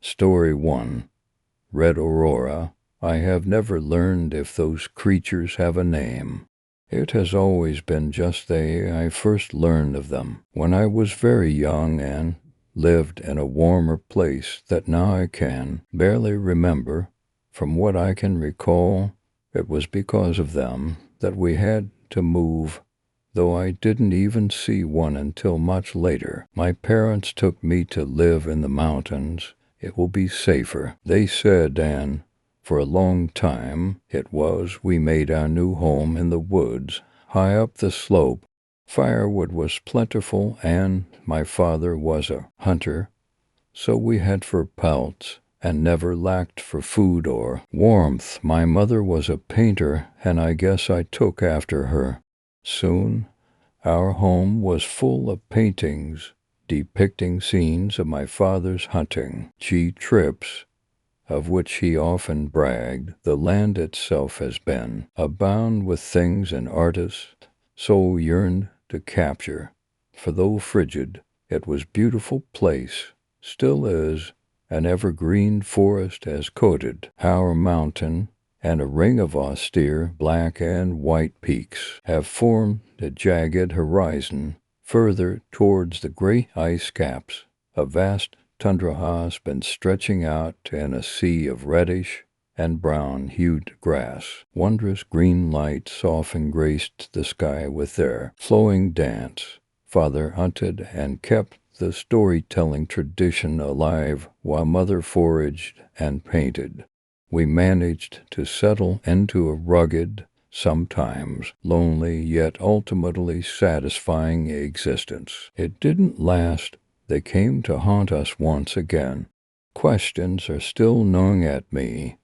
Story 1. Red Aurora. I have never learned if those creatures have a name. It has always been just I first learned of them when I was very young and lived in a warmer place that now I can barely remember. From what I can recall, it was because of them that we had to move, though I didn't even see one until much later. My parents took me to live in the mountains. It will be safer, they said, and for a long time we made our new home in the woods, high up the slope. Firewood was plentiful, and my father was a hunter, so we had for pelts and never lacked for food or warmth. My mother was a painter, and I guess I took after her. Soon, our home was full of paintings depicting scenes of my father's hunting trips, of which he often bragged. The land itself has been abound with things an artist so yearned to capture, for though frigid, it was beautiful place, still is. An evergreen forest has coated our mountain, and a ring of austere black and white peaks have formed a jagged horizon further towards the gray ice caps. A vast tundra has been stretching out in a sea of reddish and brown-hued grass. Wondrous green lights often graced the sky with their flowing dance. Father hunted and kept the storytelling tradition alive while Mother foraged and painted. We managed to settle into a rugged, sometimes lonely, yet ultimately satisfying existence. It didn't last. They came to haunt us once again. Questions are still gnawing at me.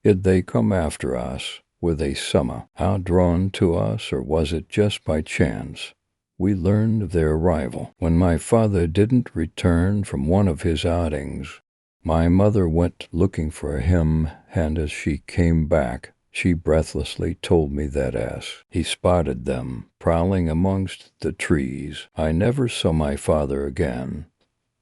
Did they come after us? Were they somehow drawn to us, or was it just by chance we learned of their arrival? When my father didn't return from one of his outings, my mother went looking for him, and as she came back, she breathlessly told me that as he spotted them prowling amongst the trees, I never saw my father again.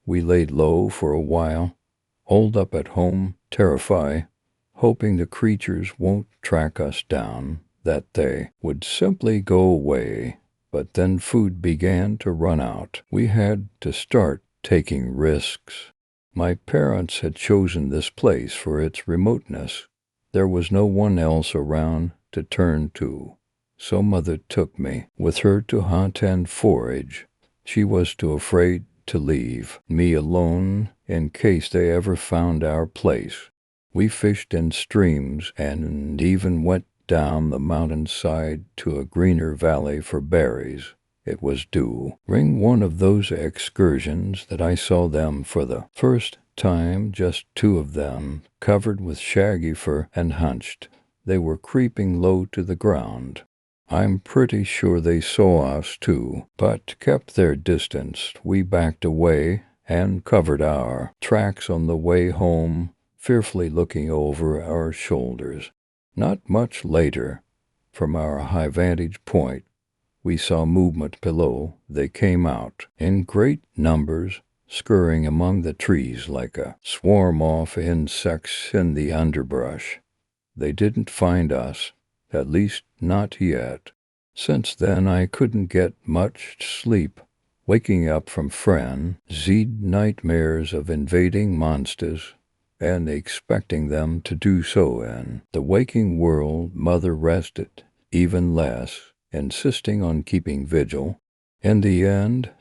We laid low for a while, holed up at home, terrified, hoping the creatures won't track us down, that they would simply go away. But then food began to run out. We had to start taking risks. My parents had chosen this place for its remoteness. There was no one else around to turn to, so Mother took me with her to hunt and forage. She was too afraid to leave me alone in case they ever found our place. We fished in streams and even went down the mountainside to a greener valley for berries. It was during one of those excursions that I saw them for the first time, just two of them, covered with shaggy fur and hunched. They were creeping low to the ground. I'm pretty sure they saw us too, but kept their distance. We backed away and covered our tracks on the way home, fearfully looking over our shoulders. Not much later, from our high vantage point, we saw movement below. They came out in great numbers, scurrying among the trees like a swarm of insects in the underbrush. They didn't find us, at least not yet. Since then I couldn't get much sleep, waking up from frenzied nightmares of invading monsters and expecting them to do so in the waking world. Mother rested even less, insisting on keeping vigil. In the end,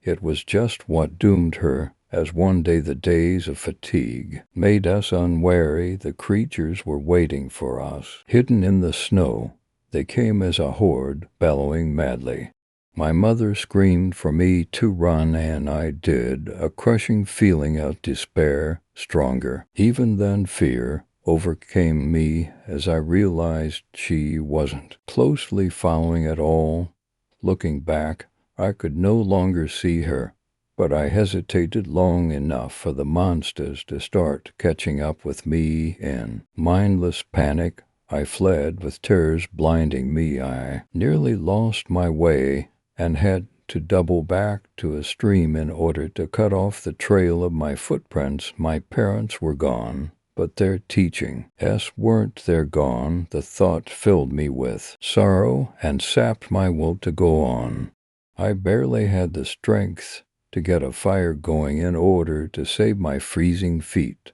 it was just what doomed her, as one day the days of fatigue made us unwary. The creatures were waiting for us, hidden in the snow. They came as a horde, bellowing madly. My mother screamed for me to run, and I did. A crushing feeling of despair, stronger even than fear, overcame me as I realized she wasn't closely following at all. Looking back, I could no longer see her, but I hesitated long enough for the monsters to start catching up with me. In mindless panic, I fled with terrors blinding me. I nearly lost my way and had to double back to a stream in order to cut off the trail of my footprints. My parents were gone, but their teaching, weren't they gone? The thought filled me with sorrow and sapped my will to go on. I barely had the strength to get a fire going in order to save my freezing feet.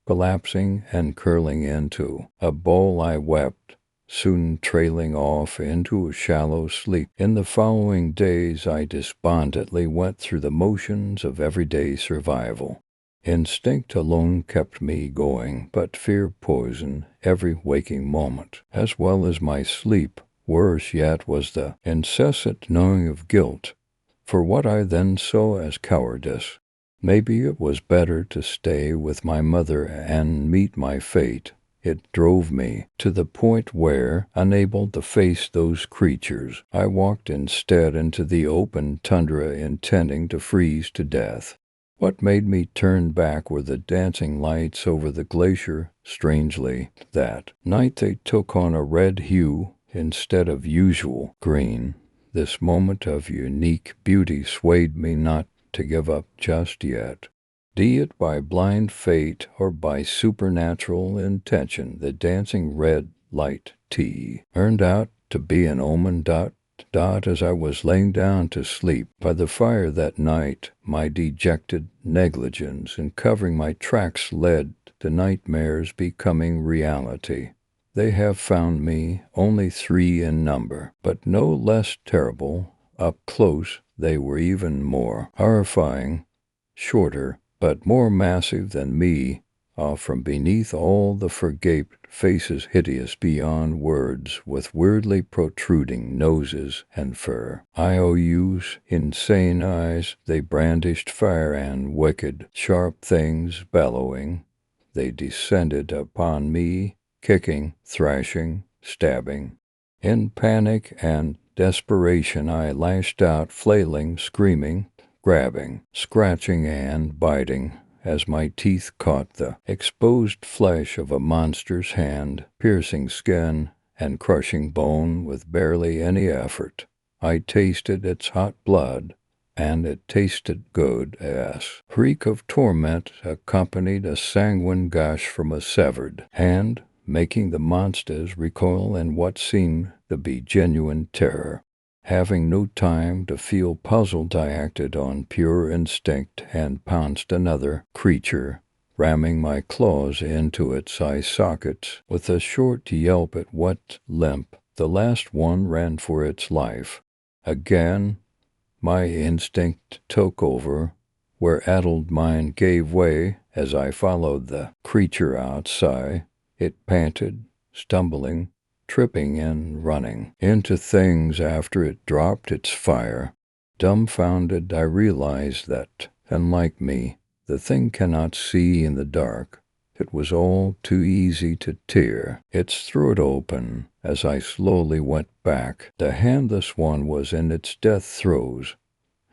Collapsing and curling into a ball, I wept, soon trailing off into a shallow sleep. In the following days, I despondently went through the motions of everyday survival. Instinct alone kept me going, but fear poisoned every waking moment, as well as my sleep. Worse yet was the incessant gnawing of guilt for what I then saw as cowardice. Maybe it was better to stay with my mother and meet my fate. It drove me to the point where, unable to face those creatures, I walked instead into the open tundra, intending to freeze to death. What made me turn back were the dancing lights over the glacier. Strangely, that night they took on a red hue instead of usual green. This moment of unique beauty swayed me not to give up just yet. Be it by blind fate or by supernatural intention, the dancing red light turned out to be an omen. As I was laying down to sleep by the fire that night, my dejected negligence in covering my tracks led to nightmares becoming reality. They have found me, only 3 in number, but no less terrible. Up close, they were even more horrifying, shorter, but more massive than me. From beneath all the fur-gaped faces, hideous beyond words, with weirdly protruding noses and fur. IOUs, insane eyes, they brandished fire and wicked, sharp things bellowing. They descended upon me, kicking, thrashing, stabbing. In panic and desperation, I lashed out, flailing, screaming, grabbing, scratching, and biting, as my teeth caught the exposed flesh of a monster's hand, piercing skin and crushing bone with barely any effort. I tasted its hot blood, and it tasted good. Shriek of torment accompanied a sanguine gush from a severed hand, making the monsters recoil in what seemed to be genuine terror. Having no time to feel puzzled, I acted on pure instinct and pounced another creature, ramming my claws into its eye sockets. With a short yelp at what limp, the last one ran for its life. Again, my instinct took over, where addled mind gave way as I followed the creature outside. It panted, stumbling, tripping and running into things after it dropped its fire. Dumbfounded, I realized that, unlike me, the thing cannot see in the dark. It was all too easy to tear its throat open as I slowly went back. The handless one was in its death throes,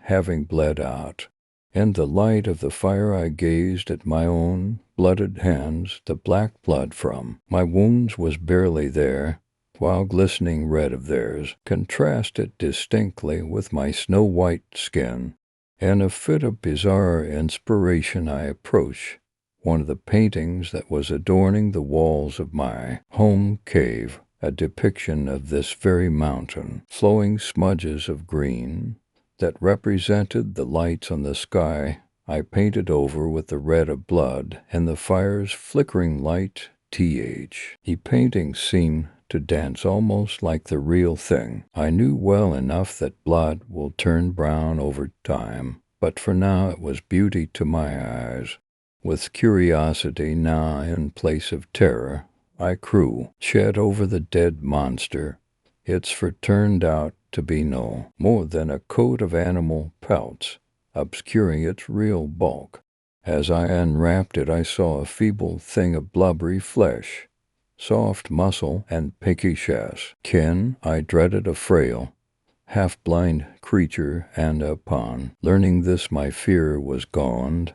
having bled out. In the light of the fire I gazed at my own blooded hands. The black blood from my wounds was barely there, while glistening red of theirs contrasted distinctly with my snow-white skin. In a fit of bizarre inspiration I approached one of the paintings that was adorning the walls of my home cave, a depiction of this very mountain, flowing smudges of green that represented the lights on the sky. I painted over with the red of blood and the fire's flickering light. The painting seemed to dance almost like the real thing. I knew well enough that blood will turn brown over time, but for now it was beauty to my eyes. With curiosity now in place of terror, I shed over the dead monster. Its fur turned out to be no more than a coat of animal pelts, obscuring its real bulk. As I unwrapped it, I saw a feeble thing of blubbery flesh, soft muscle, and pinkish skin. I dreaded a frail, half-blind creature, and upon learning this, my fear was gone.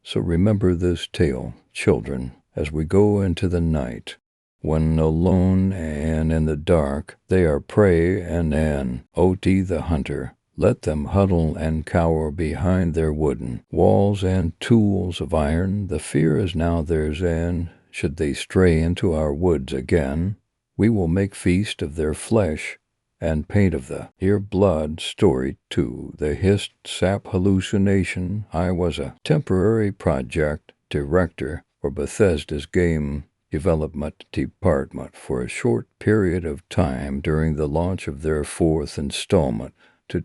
So remember this tale, children, as we go into the night, when alone and in the dark they are prey, and then O.D. the hunter Let them huddle and cower behind their wooden walls and tools of iron. The fear is now theirs, and should they stray into our woods again, we will make feast of their flesh and paint of the ear blood story too. The hissed sap hallucination. I was a temporary project director for Bethesda's game development department for a short period of time during the launch of their fourth installment to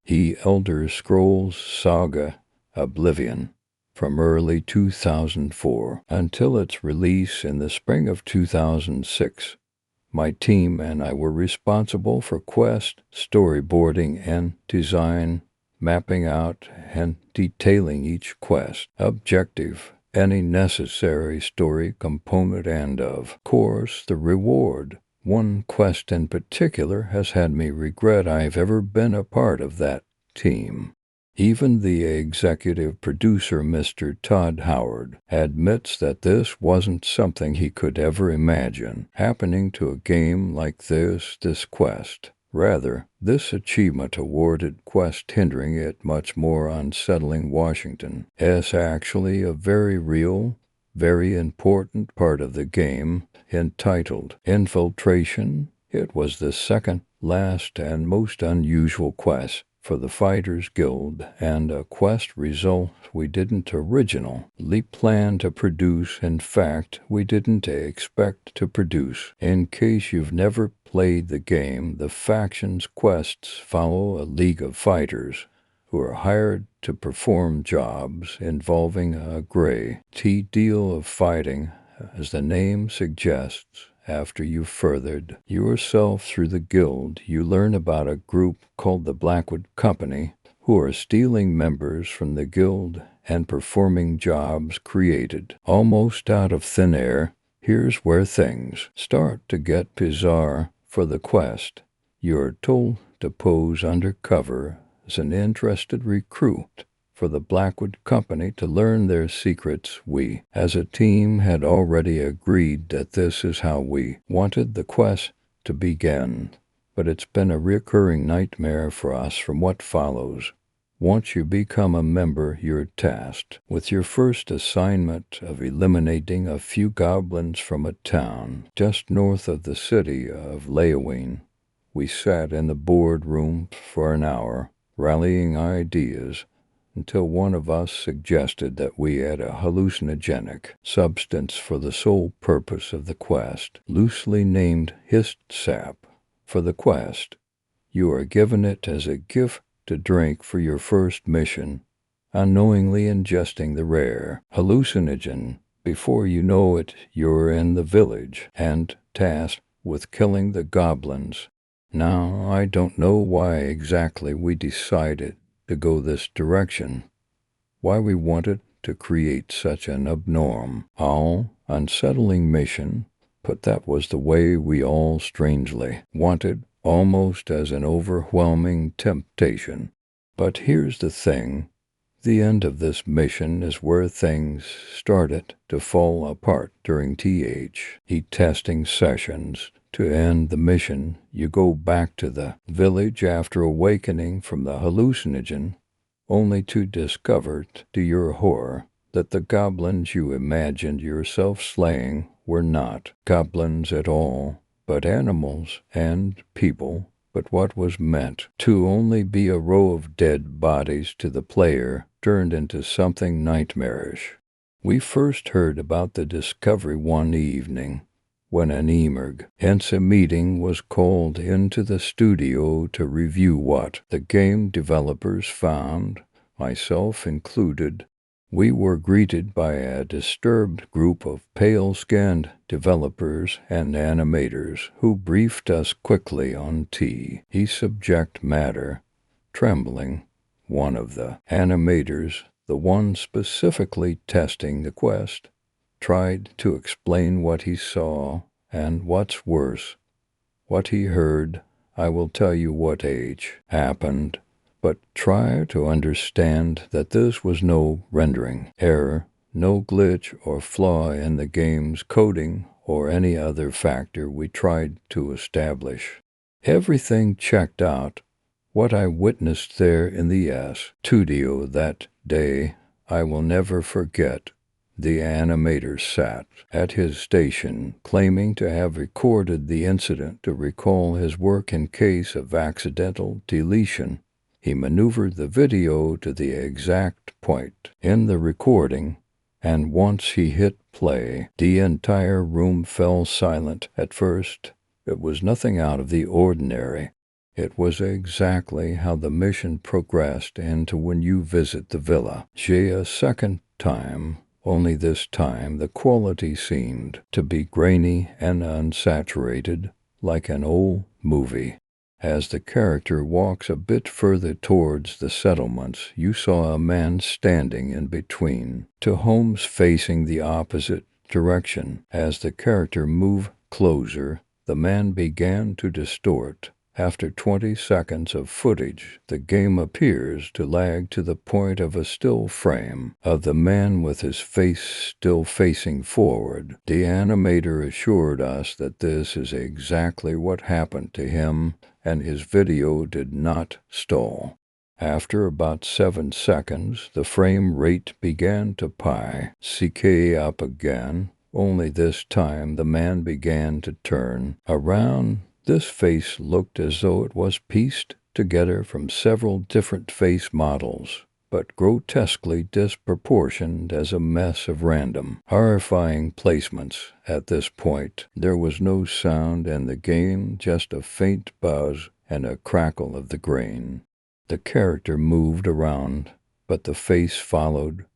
The Elder Scrolls Saga Oblivion from early 2004 until its release in the spring of 2006. My team and I were responsible for quest, storyboarding, and design, mapping out and detailing each quest, objective, any necessary story component, and, of course, the reward. One quest in particular has had me regret I've ever been a part of that team. Even the executive producer, Mr. Todd Howard, admits that this wasn't something he could ever imagine happening to a game like this quest. Rather, this achievement awarded quest hindering it much more unsettling Washington is actually a very real, very important part of the game entitled Infiltration. It was the second last and most unusual quest for the Fighters Guild, and a quest result we didn't originally plan to produce. In fact, we didn't expect to produce. In case you've never played the game, the faction's quests follow a league of fighters who are hired to perform jobs involving a great deal of fighting, as the name suggests. After you've furthered yourself through the guild, you learn about a group called the Blackwood Company, who are stealing members from the guild and performing jobs created almost out of thin air. Here's where things start to get bizarre. For the quest, you're told to pose undercover as an interested recruit for the Blackwood Company to learn their secrets. We, as a team, had already agreed that this is how we wanted the quest to begin, but it's been a recurring nightmare for us from what follows. Once you become a member, you're tasked with your first assignment of eliminating a few goblins from a town just north of the city of Leoween. We sat in the boardroom for an hour, rallying ideas, until one of us suggested that we had a hallucinogenic substance for the sole purpose of the quest, loosely named hissed sap. For the quest, you are given it as a gift to drink for your first mission, unknowingly ingesting the rare hallucinogen. Before you know it, you're in the village and tasked with killing the goblins. Now, I don't know why exactly we decided to go this direction, why we wanted to create such an abnormal, unsettling mission, but that was the way we all strangely wanted, almost as an overwhelming temptation. But here's the thing. The end of this mission is where things started to fall apart. During testing sessions, to end the mission, you go back to the village after awakening from the hallucinogen, only to discover, to your horror, that the goblins you imagined yourself slaying were not goblins at all, but animals and people. But what was meant to only be a row of dead bodies to the player turned into something nightmarish. We first heard about the discovery one evening, when an emergency meeting was called into the studio to review what the game developers found, myself included. We were greeted by a disturbed group of pale-skinned developers and animators who briefed us quickly on the subject matter. Trembling, one of the animators, the one specifically testing the quest, tried to explain what he saw, and what's worse, what he heard. I will tell you what happened, but try to understand that this was no rendering error, no glitch or flaw in the game's coding or any other factor we tried to establish. Everything checked out, What I witnessed there in the studio that day, I will never forget. The animator sat at his station, claiming to have recorded the incident to recall his work in case of accidental deletion. He maneuvered the video to the exact point in the recording, and once he hit play, the entire room fell silent. At first, it was nothing out of the ordinary. It was exactly how the mission progressed into when you visit the villa a second time, only this time the quality seemed to be grainy and unsaturated, like an old movie. As the character walks a bit further towards the settlements, you saw a man standing in between two homes facing the opposite direction. As the character moved closer, the man began to distort. After 20 seconds of footage, the game appears to lag to the point of a still frame of the man with his face still facing forward. The animator assured us that this is exactly what happened to him, and his video did not stall. After about 7 seconds, the frame rate began to pick up again, only this time the man began to turn around. This face looked as though it was pieced together from several different face models, but grotesquely disproportioned as a mess of random, horrifying placements. At this point, there was no sound in the game, just a faint buzz and a crackle of the grain. The character moved around, but the face followed,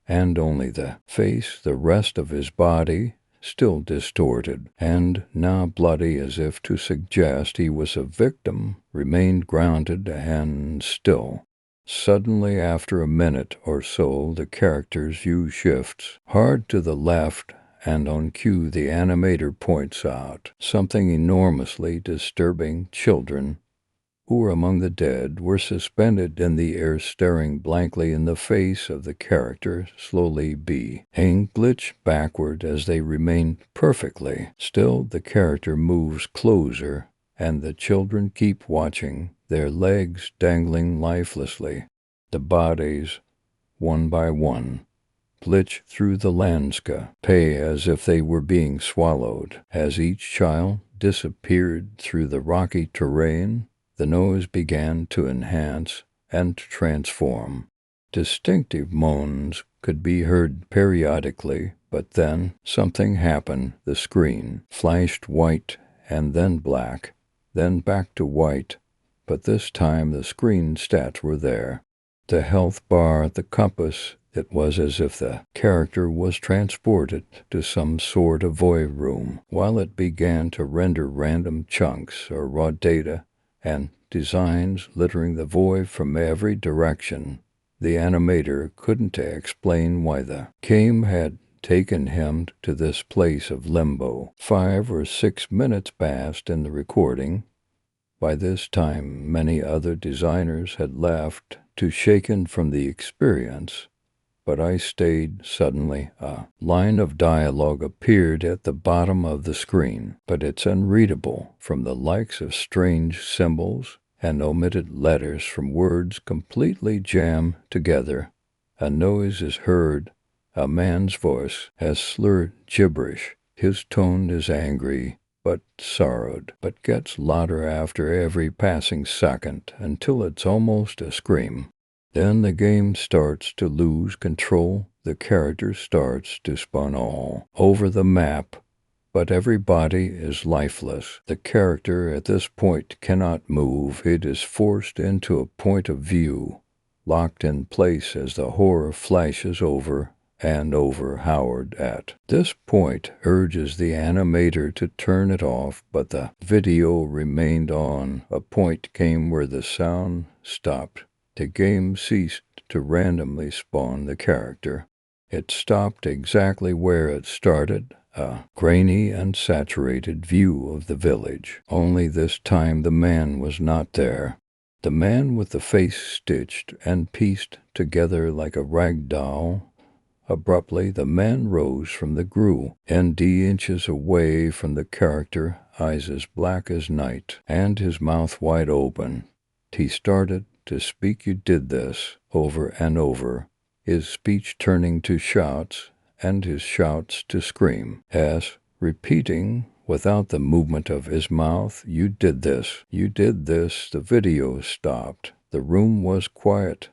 and only the face, the rest of his body, still distorted, and now bloody as if to suggest he was a victim, remained grounded and still. Suddenly, after a minute or so, the character's view shifts hard to the left, and on cue the animator points out something enormously disturbing. Children who were among the dead were suspended in the air, staring blankly in the face of the character, slowly being glitched backward as they remain perfectly still. The character moves closer, and the children keep watching, their legs dangling lifelessly. The bodies, one by one, glitch through the landscape, as if they were being swallowed. As each child disappeared through the rocky terrain, the noise began to enhance and to transform. Distinctive moans could be heard periodically, but then something happened. The screen flashed white and then black, then back to white, but this time the screen stats were there. The health bar, the compass. It was as if the character was transported to some sort of void room, while it began to render random chunks or raw data and designs littering the void from every direction. The animator couldn't explain why the game had taken him to this place of limbo. 5 or 6 minutes passed in the recording. By this time, many other designers had left, too shaken from the experience. But I stayed. Suddenly, a line of dialogue appeared at the bottom of the screen, but it's unreadable from the likes of strange symbols and omitted letters from words completely jammed together. A noise is heard. A man's voice has slurred gibberish. His tone is angry, but sorrowed, but gets louder after every passing second until it's almost a scream. Then the game starts to lose control. The character starts to spin all over the map, but everybody is lifeless. The character at this point cannot move. It is forced into a point of view, locked in place as the horror flashes over and over. Howard at this point urges the animator to turn it off, but the video remained on. A point came where the sound stopped. The game ceased to randomly spawn the character. It stopped exactly where it started, a grainy and saturated view of the village. Only this time the man was not there. The man with the face stitched and pieced together like a rag doll. Abruptly, the man rose from the groove, and inches away from the character, eyes as black as night, and his mouth wide open. He started to speak. You did this over and over, his speech turning to shouts and his shouts to scream, as repeating without the movement of his mouth, you did this, you did this. The video stopped. The room was quiet.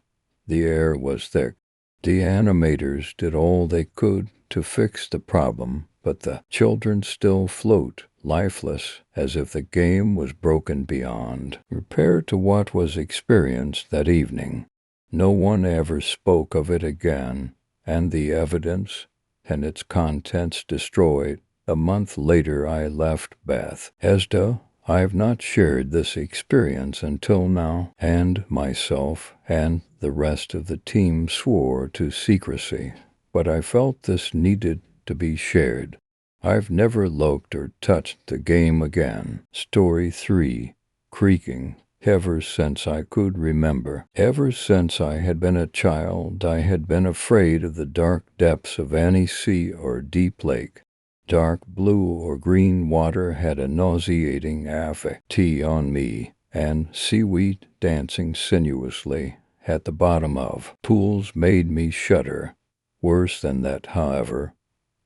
The air was thick. The animators did all they could to fix the problem, but the children still float, lifeless, as if the game was broken beyond repair to what was experienced that evening. No one ever spoke of it again, and the evidence and its contents destroyed. A month later I left Beth. Esda, I have not shared this experience until now, and myself and the rest of the team swore to secrecy, but I felt this needed to be shared. I've never looked or touched the game again. Story 3. Creaking. Ever since I could remember, ever since I had been a child, I had been afraid of the dark depths of any sea or deep lake. Dark blue or green water had a nauseating effect on me, and seaweed dancing sinuously at the bottom of pools made me shudder. Worse than that, however,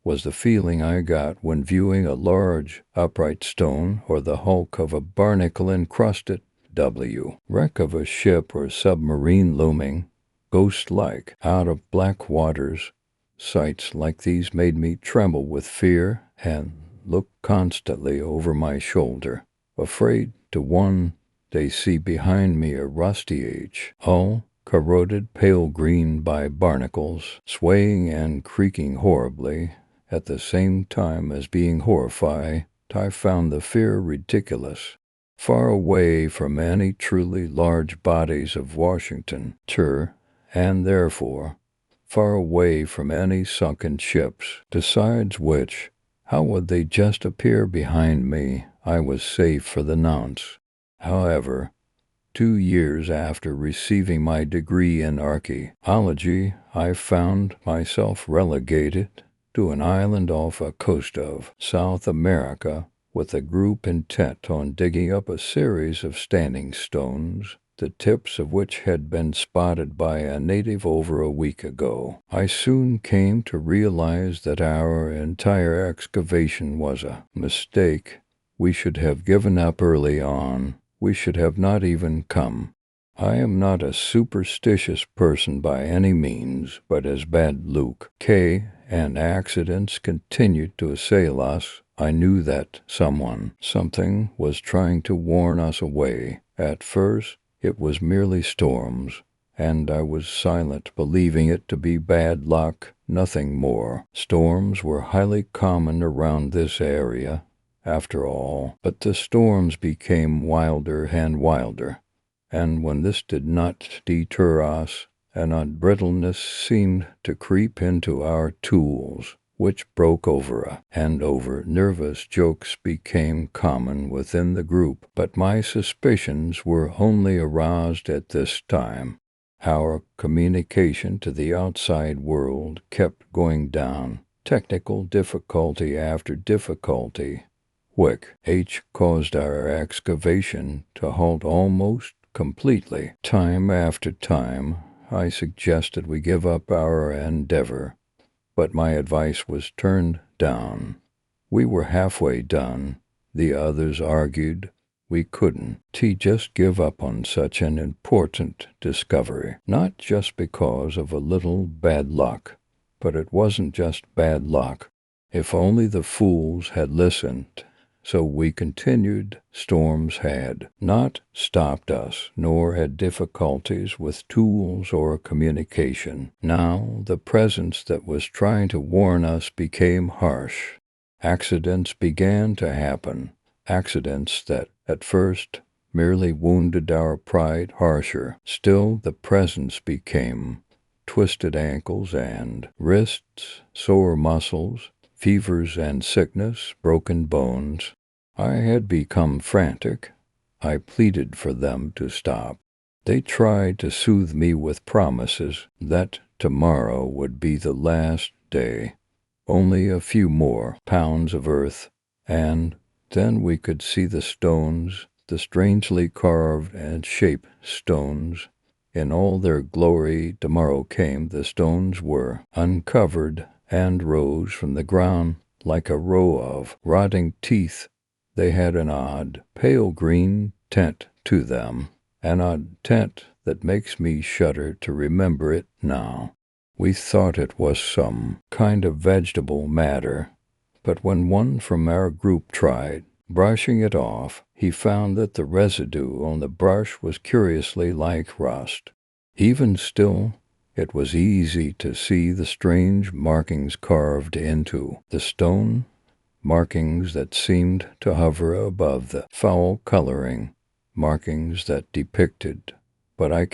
was the feeling I got when viewing a large upright stone or the hulk of a barnacle-encrusted wreck of a ship or submarine looming, ghost-like, out of black waters. Sights like these made me tremble with fear and look constantly over my shoulder, afraid to one day see behind me a rusty hull, corroded pale green by barnacles, swaying and creaking horribly. At the same time as being horrified, I found the fear ridiculous. Far away from any truly large bodies of Washington, and therefore far away from any sunken ships, besides which, how would they just appear behind me? I was safe for the nonce. However, 2 years after receiving my degree in archaeology, I found myself relegated to an island off a coast of South America with a group intent on digging up a series of standing stones, the tips of which had been spotted by a native over a week ago. I soon came to realize that our entire excavation was a mistake. We should have given up early on. We should have not even come. I am not a superstitious person by any means, but as bad luck and accidents continued to assail us, I knew that something was trying to warn us away. At first, it was merely storms, and I was silent, believing it to be bad luck, nothing more. Storms were highly common around this area, after all, but the storms became wilder and wilder, and when this did not deter us, an unbrittleness seemed to creep into our tools, which broke over and over. Nervous jokes became common within the group, but my suspicions were only aroused at this time. Our communication to the outside world kept going down, technical difficulty after difficulty, which caused our excavation to halt almost completely. Time after time, I suggested we give up our endeavor, but my advice was turned down. We were halfway done. The others argued we couldn't just give up on such an important discovery, not just because of a little bad luck, but it wasn't just bad luck. If only the fools had listened. So we continued. Storms had not stopped us, nor had difficulties with tools or communication. Now the presence that was trying to warn us became harsh. Accidents began to happen, accidents that at first merely wounded our pride harsher. Still the presence became twisted ankles and wrists, sore muscles, fevers and sickness, broken bones. I had become frantic. I pleaded for them to stop. They tried to soothe me with promises that tomorrow would be the last day. Only a few more pounds of earth, and then we could see the stones, the strangely carved and shaped stones. In all their glory tomorrow came. The stones were uncovered and rose from the ground like a row of rotting teeth. They had an odd, pale green tint to them, an odd tint that makes me shudder to remember it now. We thought it was some kind of vegetable matter, but when one from our group tried brushing it off, he found that the residue on the brush was curiously like rust. Even still, it was easy to see the strange markings carved into the stone, markings that seemed to hover above the foul coloring, markings that depicted, but I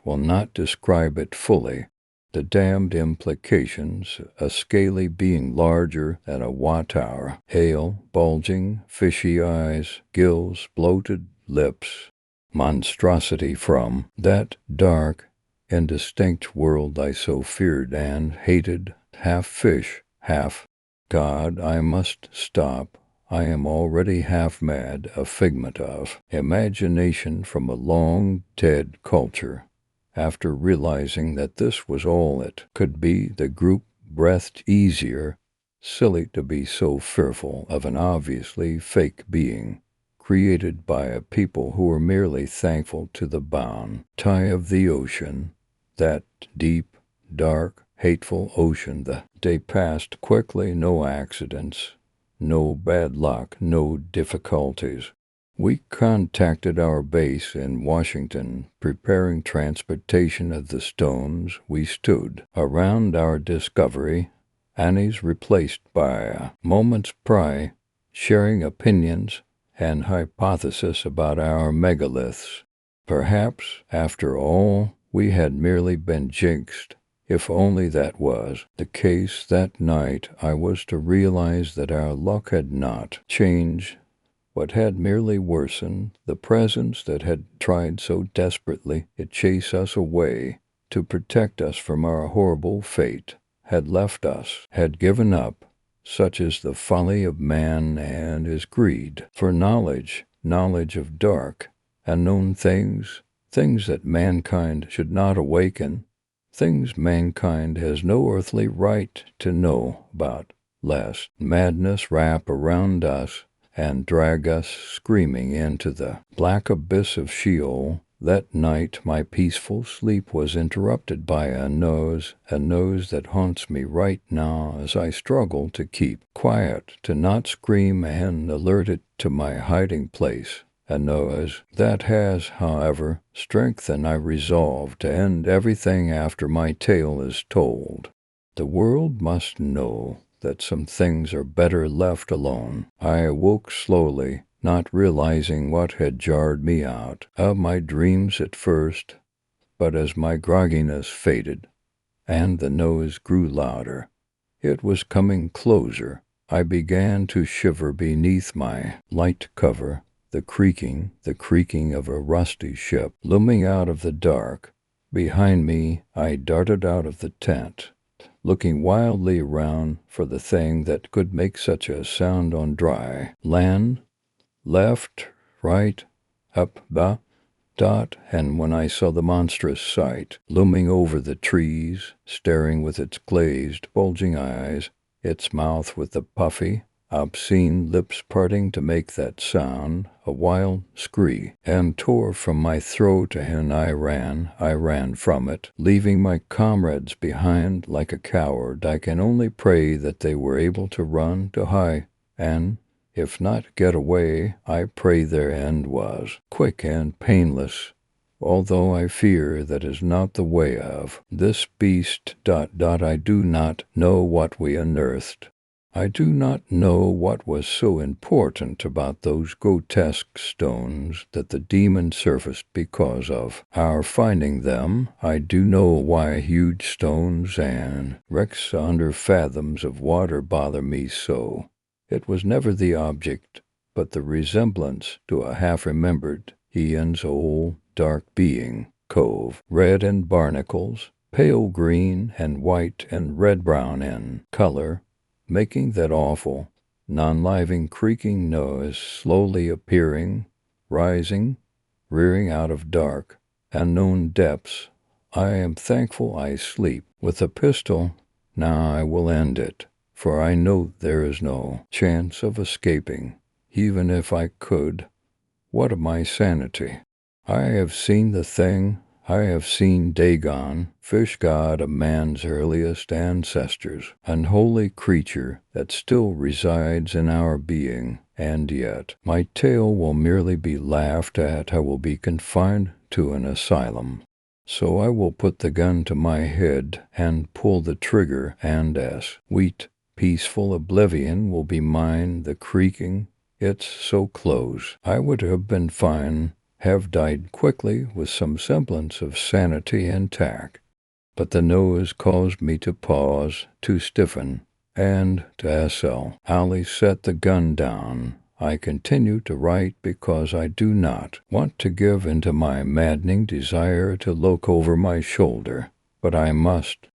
will not describe it fully, the damned implications, a scaly being larger than a watt-hour, pale, bulging, fishy eyes, gills, bloated lips, monstrosity from that dark, indistinct world I so feared and hated, half fish, half God. I must stop. I am already half mad, a figment of imagination from a long dead culture. After realizing that this was all it could be, the group breathed easier. Silly to be so fearful of an obviously fake being, created by a people who were merely thankful to the bound tie of the ocean, that deep, dark, hateful ocean. The day passed quickly, no accidents, no bad luck, no difficulties. We contacted our base in Washington, preparing transportation of the stones. We stood around our discovery, Annie's replaced by a moment's pry, sharing opinions and hypotheses about our megaliths. Perhaps, after all, we had merely been jinxed. If only that was the case that night, I was to realize that our luck had not changed, but had merely worsened. The presence that had tried so desperately to chase us away, to protect us from our horrible fate, had left us, had given up. Such is the folly of man and his greed for knowledge of dark, unknown things, things that mankind should not awaken, things mankind has no earthly right to know about, lest madness wrap around us and drag us screaming into the black abyss of Sheol. That night my peaceful sleep was interrupted by a nose that haunts me right now as I struggle to keep quiet, to not scream and alert it to my hiding place. A nose that has, however, strengthened. I resolve to end everything after my tale is told. The world must know that some things are better left alone. I awoke slowly, not realizing what had jarred me out of my dreams at first, but as my grogginess faded and the noise grew louder, it was coming closer. I began to shiver beneath my light cover, the creaking of a rusty ship looming out of the dark. Behind me, I darted out of the tent, looking wildly around for the thing that could make such a sound on dry land. Left, right, up, dot, and when I saw the monstrous sight looming over the trees, staring with its glazed, bulging eyes, its mouth with the puffy, obscene lips parting to make that sound, a wild scream, and tore from my throat, and I ran from it, leaving my comrades behind like a coward. I can only pray that they were able to run, to hide, and, if not get away, I pray their end was quick and painless, although I fear that is not the way of this beast. I do not know what we unearthed. I do not know what was so important about those grotesque stones that the demon surfaced because of our finding them. I do know why huge stones and wrecks under fathoms of water bother me so. It was never the object, but the resemblance to a half-remembered Ian's old dark being, cove, red and barnacles, pale green and white and red-brown in color, making that awful, non-living creaking noise, slowly appearing, rising, rearing out of dark, unknown depths. I am thankful I sleep with a pistol. Now I will end it, for I know there is no chance of escaping. Even if I could, what of my sanity? I have seen the thing. I have seen Dagon, fish god of man's earliest ancestors, unholy creature that still resides in our being, and yet my tale will merely be laughed at. I will be confined to an asylum. So I will put the gun to my head and pull the trigger, and as sweet, peaceful oblivion will be mine, the creaking, it's so close. I would have been fine, have died quickly with some semblance of sanity intact. But the nose caused me to pause, to stiffen, and to SL. Ali set the gun down. I continue to write because I do not want to give in to my maddening desire to look over my shoulder. But I must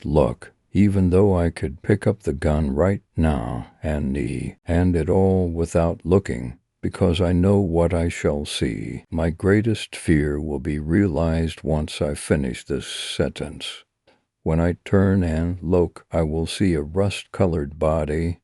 look, even though I could pick up the gun right now and it all without looking, because I know what I shall see. My greatest fear will be realized once I finish this sentence. When I turn and look, I will see a rust-colored body,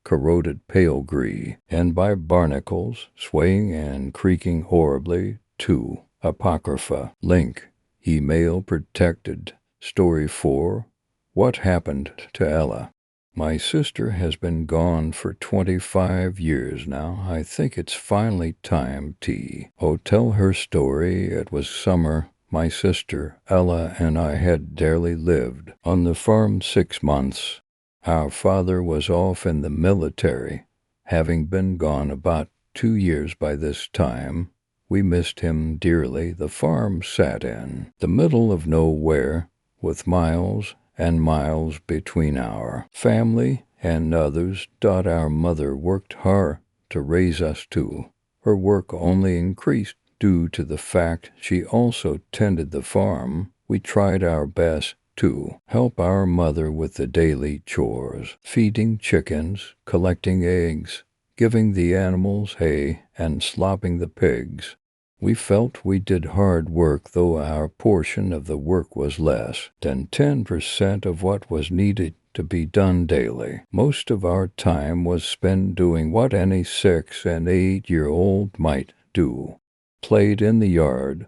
corroded pale grey, and by barnacles, swaying and creaking horribly, too. Apocrypha. Link. Email protected. Story 4. What happened to Ella? My sister has been gone for 25 years now. I think it's finally time to tell her story. It was summer. My sister, Ella, and I had barely lived on the farm 6 months. Our father was off in the military, having been gone about 2 years by this time. We missed him dearly. The farm sat in the middle of nowhere, with miles and miles between our family and others. Our mother worked hard to raise us too. Her work only increased due to the fact she also tended the farm. We tried our best to help our mother with the daily chores, feeding chickens, collecting eggs, giving the animals hay, and slopping the pigs. We felt we did hard work, though our portion of the work was less than 10% of what was needed to be done daily. Most of our time was spent doing what any 6- and 8-year-old might do. Played in the yard.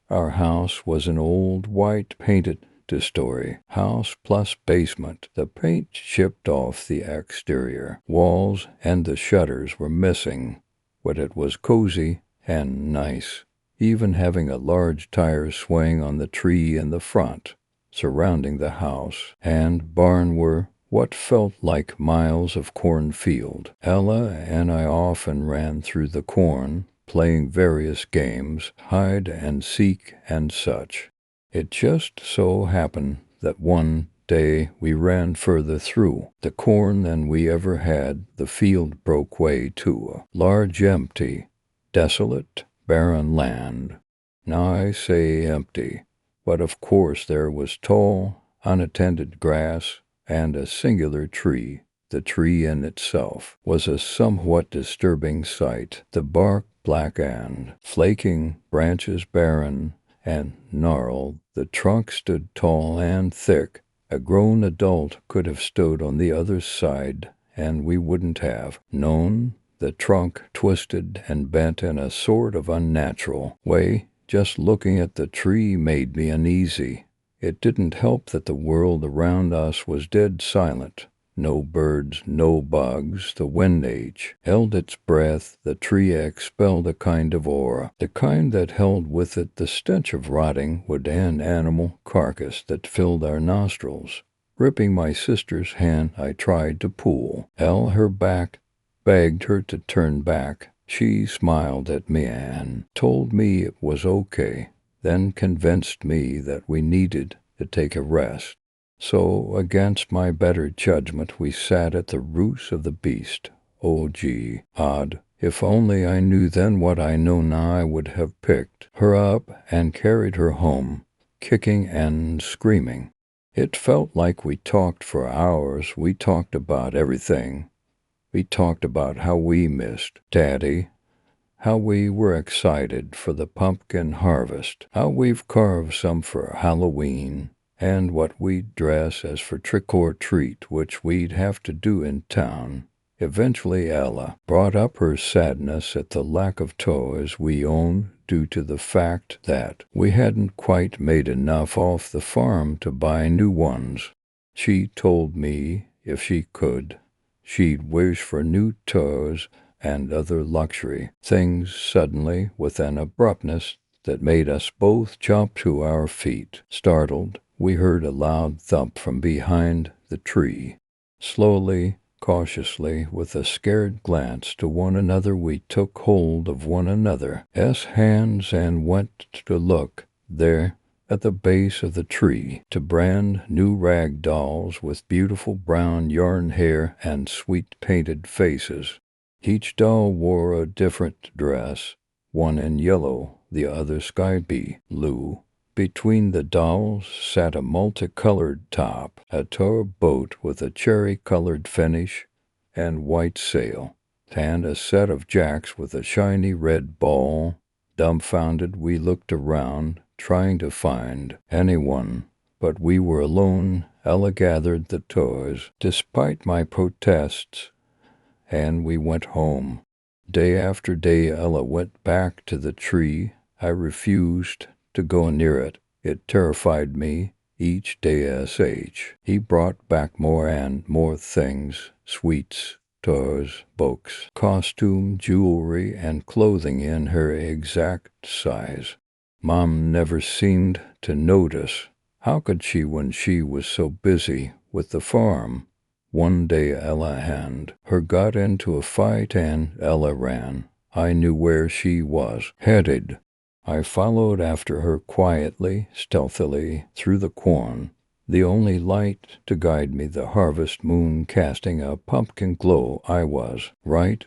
Our house was an old white painted two-story house plus basement. The paint chipped off the exterior walls and the shutters were missing, but it was cozy and nice, even having a large tire swing on the tree in the front. Surrounding the house and barn were what felt like miles of cornfield. Ella and I often ran through the corn, playing various games, hide and seek and such. It just so happened that one day we ran further through the corn than we ever had. The field broke way to a large empty, desolate, barren land. Now I say empty, but of course there was tall, unattended grass and a singular tree. The tree in itself was a somewhat disturbing sight, the bark black and flaking, branches barren and gnarled. The trunk stood tall and thick. A grown adult could have stood on the other side, and we wouldn't have known. The trunk twisted and bent in a sort of unnatural way. Just looking at the tree made me uneasy. It didn't help that the world around us was dead silent. No birds, no bugs. The wind held its breath. The tree expelled a kind of aura, the kind that held with it the stench of rotting wood and animal carcass that filled our nostrils. Gripping my sister's hand, I tried to pull her back, begged her to turn back. She smiled at me and told me it was okay, then convinced me that we needed to take a rest. So, against my better judgment, we sat at the roots of the beast. Oh, gee, odd. If only I knew then what I know now, I would have picked her up and carried her home, kicking and screaming. It felt like we talked for hours. We talked about everything. We talked about how we missed Daddy, how we were excited for the pumpkin harvest, how we've carved some for Halloween, and what we'd dress as for trick or treat, which we'd have to do in town. Eventually Ella brought up her sadness at the lack of toys we owned due to the fact that we hadn't quite made enough off the farm to buy new ones. She told me if she could, she'd wish for new toys and other luxury things suddenly with an abruptness that made us both jump to our feet. Startled, we heard a loud thump from behind the tree. Slowly, cautiously, with a scared glance to one another, we took hold of one another's hands and went to look. There, at the base of the tree, two brand new rag dolls with beautiful brown yarn hair and sweet painted faces. Each doll wore a different dress, one in yellow, the other sky blue. Between the dolls sat a multicolored top, a toy boat with a cherry-colored finish and white sail, and a set of jacks with a shiny red ball. Dumbfounded, we looked around, trying to find anyone, but we were alone. Ella gathered the toys, despite my protests, and we went home. Day after day Ella went back to the tree. I refused to go near it. It terrified me. Each day he brought back more and more things, sweets, toys, books, costume, jewelry, and clothing in her exact size. Mom never seemed to notice. How could she when she was so busy with the farm? One day Ella and her got into a fight and Ella ran. I knew where she was headed. I followed after her quietly, stealthily, through the corn, the only light to guide me, the harvest moon casting a pumpkin glow. I was right.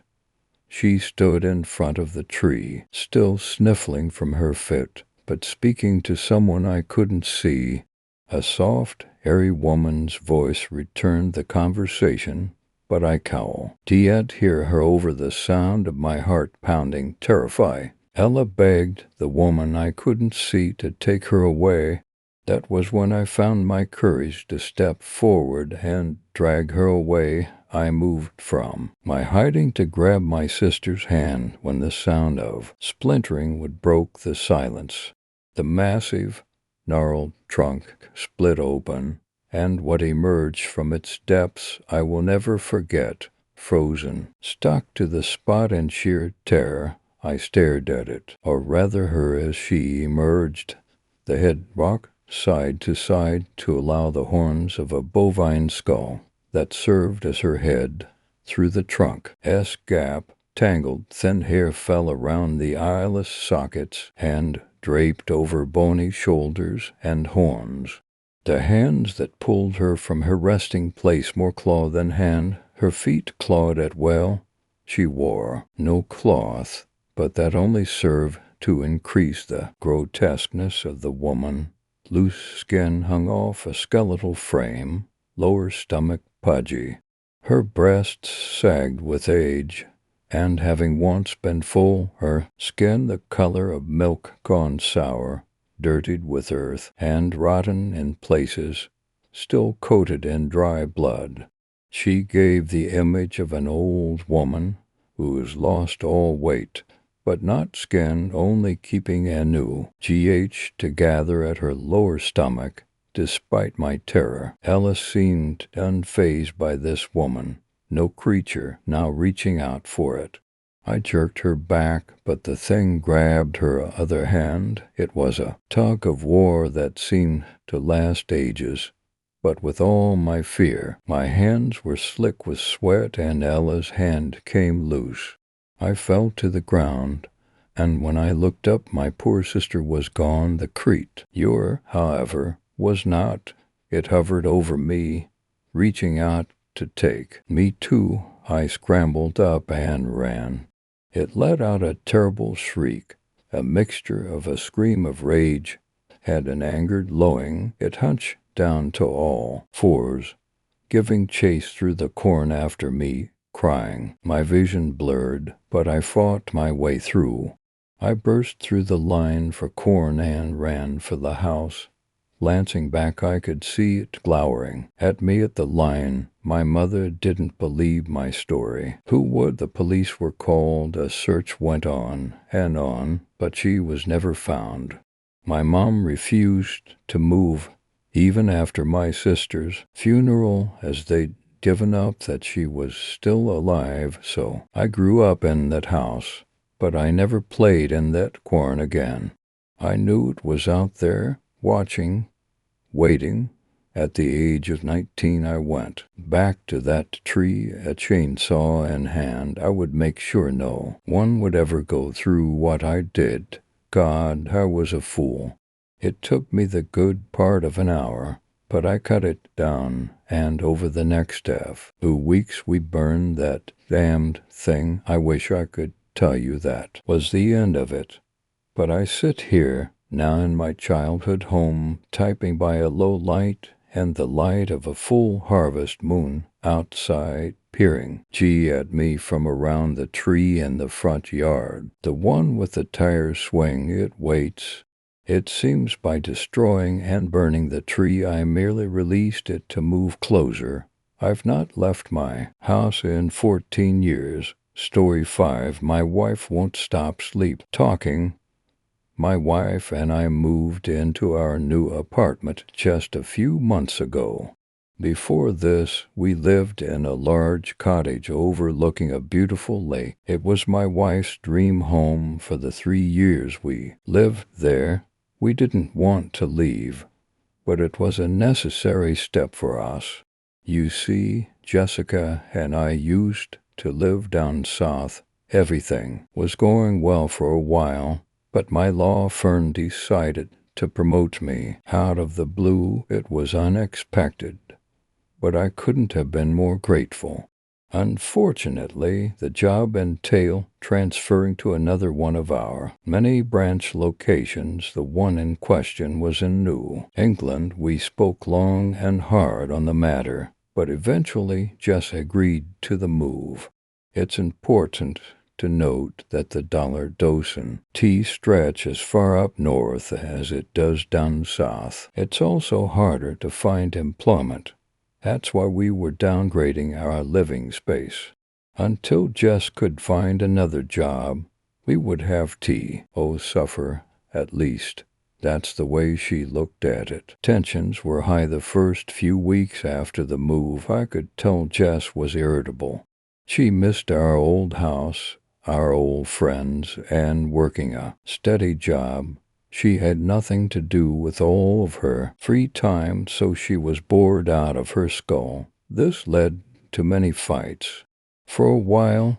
She stood in front of the tree, still sniffling from her fit, but speaking to someone I couldn't see. A soft, airy woman's voice returned the conversation, but I cowered to yet hear her over the sound of my heart pounding, terrified. Ella begged the woman I couldn't see to take her away. That was when I found my courage to step forward and drag her away. I moved from my hiding to grab my sister's hand when the sound of splintering would broke the silence. The massive, gnarled trunk split open, and what emerged from its depths I will never forget. Frozen, stuck to the spot in sheer terror, I stared at it, or rather her, as she emerged. The head rocked side to side to allow the horns of a bovine skull that served as her head. Through the trunk's gap, tangled thin hair fell around the eyeless sockets and draped over bony shoulders and horns. The hands that pulled her from her resting place, more claw than hand, her feet clawed at will. She wore no cloth, but that only served to increase the grotesqueness of the woman. Loose skin hung off a skeletal frame, lower stomach pudgy. Her breasts sagged with age, and having once been full, her skin the color of milk gone sour, dirtied with earth and rotten in places, still coated in dry blood. She gave the image of an old woman who has lost all weight, but not skin, only keeping a new GH to gather at her lower stomach. Despite my terror, Ella seemed unfazed by this woman, no creature now reaching out for it. I jerked her back, but the thing grabbed her other hand. It was a tug of war that seemed to last ages. But with all my fear, my hands were slick with sweat and Ella's hand came loose. I fell to the ground, and when I looked up, my poor sister was gone. The creature, however, was not. It hovered over me, reaching out to take me too. I scrambled up and ran. It let out a terrible shriek, a mixture of a scream of rage and an angered lowing. It hunched down to all fours, giving chase through the corn after me. crying. My vision blurred, but I fought my way through. I burst through the line for corn and ran for the house. Glancing back, I could see it glowering at me at the line. My mother didn't believe my story. Who would? The police were called. A search went on, but she was never found. My mom refused to move, even after my sister's funeral, as they'd given up that she was still alive. So I grew up in that house, but I never played in that corn again. I knew it was out there, watching, waiting. At the age of 19, I went back to that tree, a chainsaw in hand. I would make sure no one would ever go through what I did. God, I was a fool. It took me the good part of an hour, but I cut it down, and over the next 2 weeks we burned that damned thing. I wish I could tell you that was the end of it. But I sit here now in my childhood home, typing by a low light and the light of a full harvest moon outside, peering at me from around the tree in the front yard. The one with the tire swing, it waits. It seems by destroying and burning the tree, I merely released it to move closer. I've not left my house in 14 years. Story 5. My wife won't stop sleep talking. My wife and I moved into our new apartment just a few months ago. Before this, we lived in a large cottage overlooking a beautiful lake. It was my wife's dream home for the 3 years we lived there. We didn't want to leave, but it was a necessary step for us. You see, Jessica and I used to live down south. Everything was going well for a while, but my law firm decided to promote me out of the blue. It was unexpected, but I couldn't have been more grateful. Unfortunately, the job entailed transferring to another one of our many branch locations. The one in question was in New England. We spoke long and hard on the matter, but eventually Jess agreed to the move. It's important to note that the $1 tea stretch as far up north as it does down south. It's also harder to find employment. That's why we were downgrading our living space. Until Jess could find another job, we would have tea. Oh, suffer, at least. That's the way she looked at it. Tensions were high the first few weeks after the move. I could tell Jess was irritable. She missed our old house, our old friends, and working a steady job. She had nothing to do with all of her free time, so she was bored out of her skull. This led to many fights. For a while,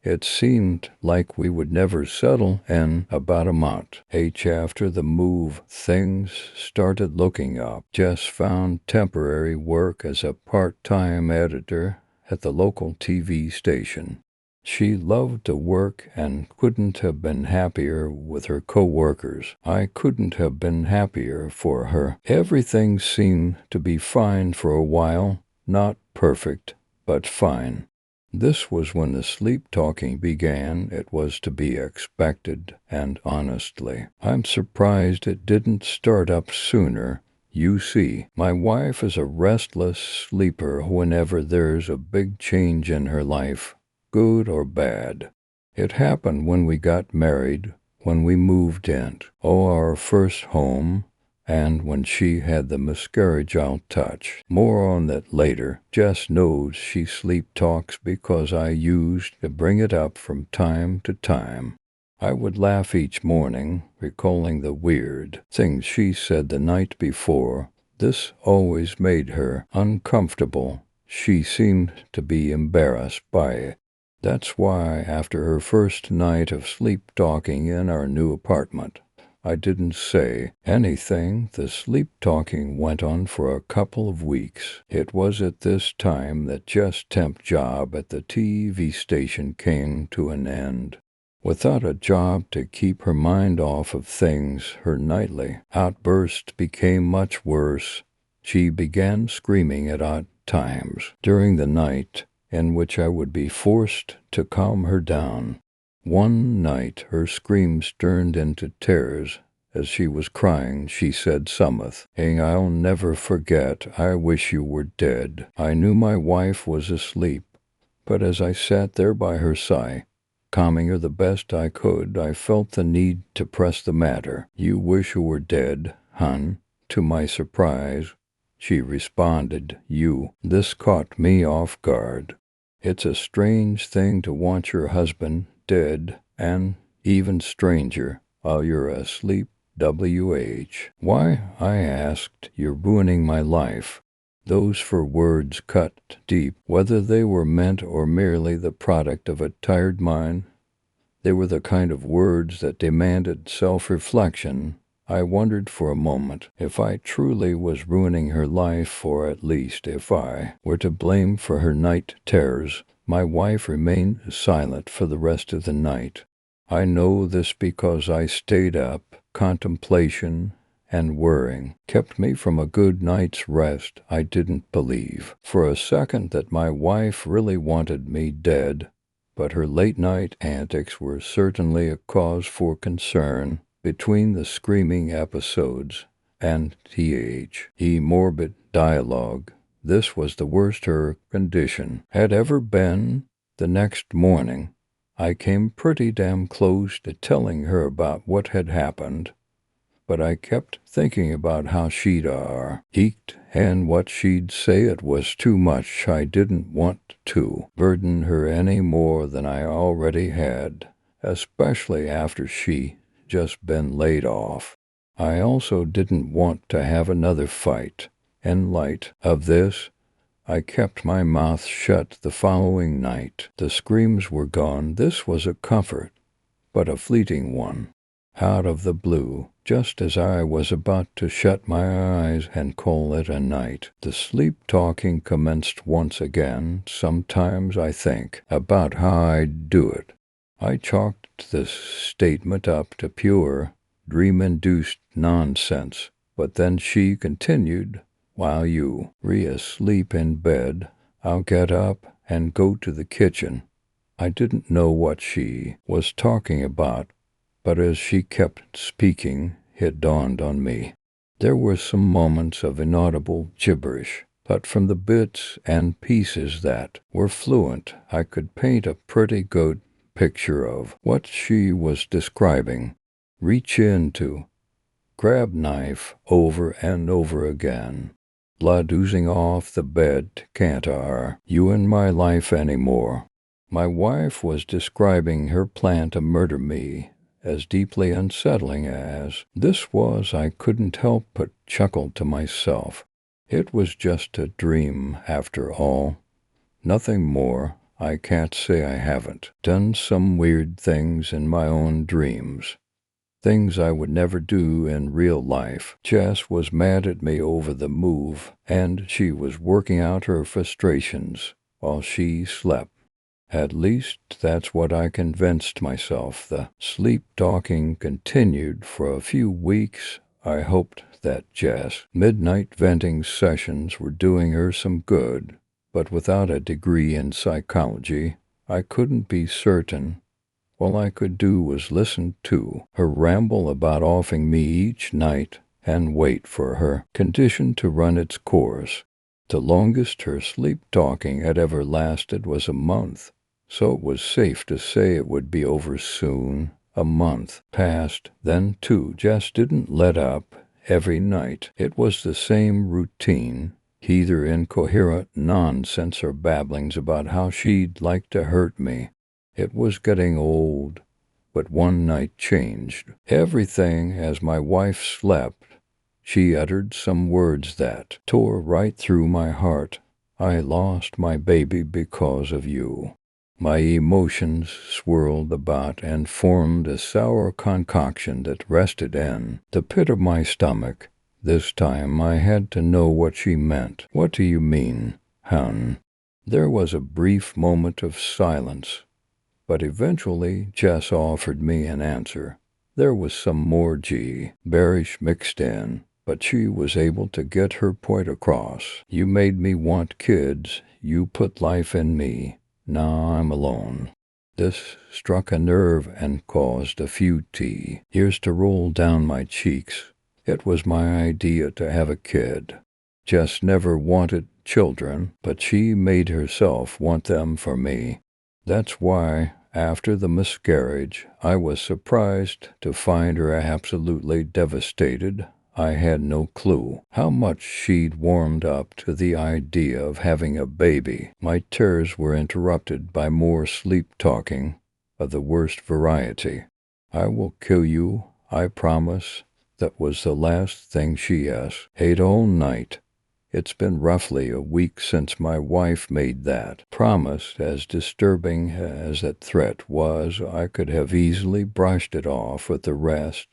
it seemed like we would never settle. In about a month after the move, things started looking up. Jess found temporary work as a part-time editor at the local TV station. She loved to work and couldn't have been happier with her co-workers. I couldn't have been happier for her. Everything seemed to be fine for a while. Not perfect, but fine. This was when the sleep-talking began. It was to be expected, and honestly, I'm surprised it didn't start up sooner. You see, my wife is a restless sleeper whenever there's a big change in her life, good or bad. It happened when we got married, when we moved in, our first home, and when she had the miscarriage. I'll touch more on that later. Jess knows she sleep talks because I used to bring it up from time to time. I would laugh each morning, recalling the weird things she said the night before. This always made her uncomfortable. She seemed to be embarrassed by it. That's why, after her first night of sleep-talking in our new apartment, I didn't say anything. The sleep-talking went on for a couple of weeks. It was at this time that Jess' temp job at the TV station came to an end. Without a job to keep her mind off of things, her nightly outbursts became much worse. She began screaming at odd times during the night, in which I would be forced to calm her down. One night her screams turned into tears. As she was crying, she said someth, I'll never forget, I wish you were dead. I knew my wife was asleep, but as I sat there by her side, calming her the best I could, I felt the need to press the matter. You wish you were dead, hun? To my surprise, she responded, you. This caught me off guard. It's a strange thing to want your husband dead, and even stranger, while you're asleep. W.H. Why, I asked, you're ruining my life. Those four words cut deep. Whether they were meant or merely the product of a tired mind, they were the kind of words that demanded self-reflection. I wondered for a moment if I truly was ruining her life, or at least if I were to blame for her night terrors. My wife remained silent for the rest of the night. I know this because I stayed up. Contemplation and worrying kept me from a good night's rest. I didn't believe for a second that my wife really wanted me dead, but her late-night antics were certainly a cause for concern. Between the screaming episodes and morbid dialogue, this was the worst her condition had ever been. The next morning, I came pretty damn close to telling her about what had happened, but I kept thinking about how she'd eeked and what she'd say. It was too much. I didn't want to burden her any more than I already had, especially after she just been laid off. I also didn't want to have another fight. In light of this, I kept my mouth shut the following night. The screams were gone. This was a comfort, but a fleeting one. Out of the blue, just as I was about to shut my eyes and call it a night, the sleep-talking commenced once again. Sometimes I think about how I'd do it. I chalked this statement up to pure, dream-induced nonsense, but then she continued, while you asleep in bed, I'll get up and go to the kitchen. I didn't know what she was talking about, but as she kept speaking, it dawned on me. There were some moments of inaudible gibberish, but from the bits and pieces that were fluent, I could paint a pretty good picture of what she was describing. Reach into, grab knife over and over again. Blood oozing off the bed, can't you in my life anymore. My wife was describing her plan to murder me. As deeply unsettling as this was, I couldn't help but chuckle to myself. It was just a dream after all. Nothing more. I can't say I haven't done some weird things in my own dreams. Things I would never do in real life. Jess was mad at me over the move, and she was working out her frustrations while she slept. At least that's what I convinced myself. The sleep-talking continued for a few weeks. I hoped that Jess' midnight venting sessions were doing her some good, but without a degree in psychology, I couldn't be certain. All I could do was listen to her ramble about offing me each night and wait for her condition to run its course. The longest her sleep-talking had ever lasted was a month, so it was safe to say it would be over soon. A month passed, then too. Jess didn't let up. Every night it was the same routine, either incoherent nonsense or babblings about how she'd like to hurt me. It was getting old, but one night changed everything. As my wife slept, she uttered some words that tore right through my heart. I lost my baby because of you. My emotions swirled about and formed a sour concoction that rested in the pit of my stomach. This time I had to know what she meant. What do you mean, hun? There was a brief moment of silence, but eventually Jess offered me an answer. There was some more bearish mixed in, but she was able to get her point across. You made me want kids. you put life in me. Now I'm alone. This struck a nerve and caused a few tears to roll down my cheeks. It was my idea to have a kid. Jess never wanted children, but she made herself want them for me. That's why, after the miscarriage, I was surprised to find her absolutely devastated. I had no clue how much she'd warmed up to the idea of having a baby. My terrors were interrupted by more sleep-talking of the worst variety. "I will kill you, I promise." That was the last thing she ate all night. It's been roughly a week since my wife made that promise. As disturbing as that threat was, I could have easily brushed it off with the rest,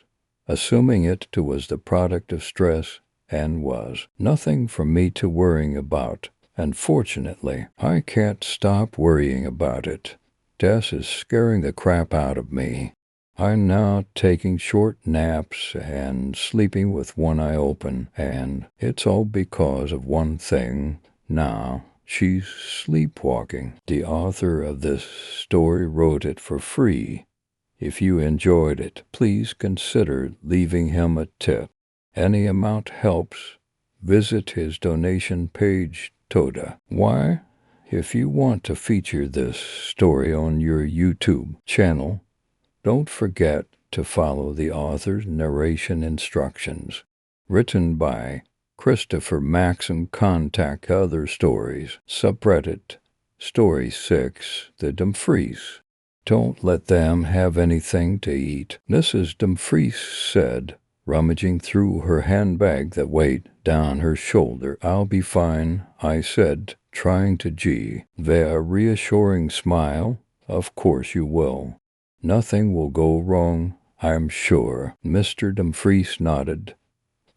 assuming it was the product of stress, and was nothing for me to worry about. And fortunately, I can't stop worrying about it. Tess is scaring the crap out of me. I'm now taking short naps and sleeping with one eye open, and it's all because of one thing. Now she's sleepwalking. The author of this story wrote it for free. If you enjoyed it, please consider leaving him a tip. Any amount helps. Visit his donation page, Toda. Why? If you want to feature this story on your YouTube channel, don't forget to follow the author's narration instructions. Written by Christopher Maxim. Contact other stories. Subreddit Story 6, The Dumfries. Don't let them have anything to eat, Mrs. Dumfries said, rummaging through her handbag that weighed down her shoulder. "I'll be fine," I said, trying to a reassuring smile. "Of course you will. Nothing will go wrong, I'm sure." Mr. Dumfries nodded.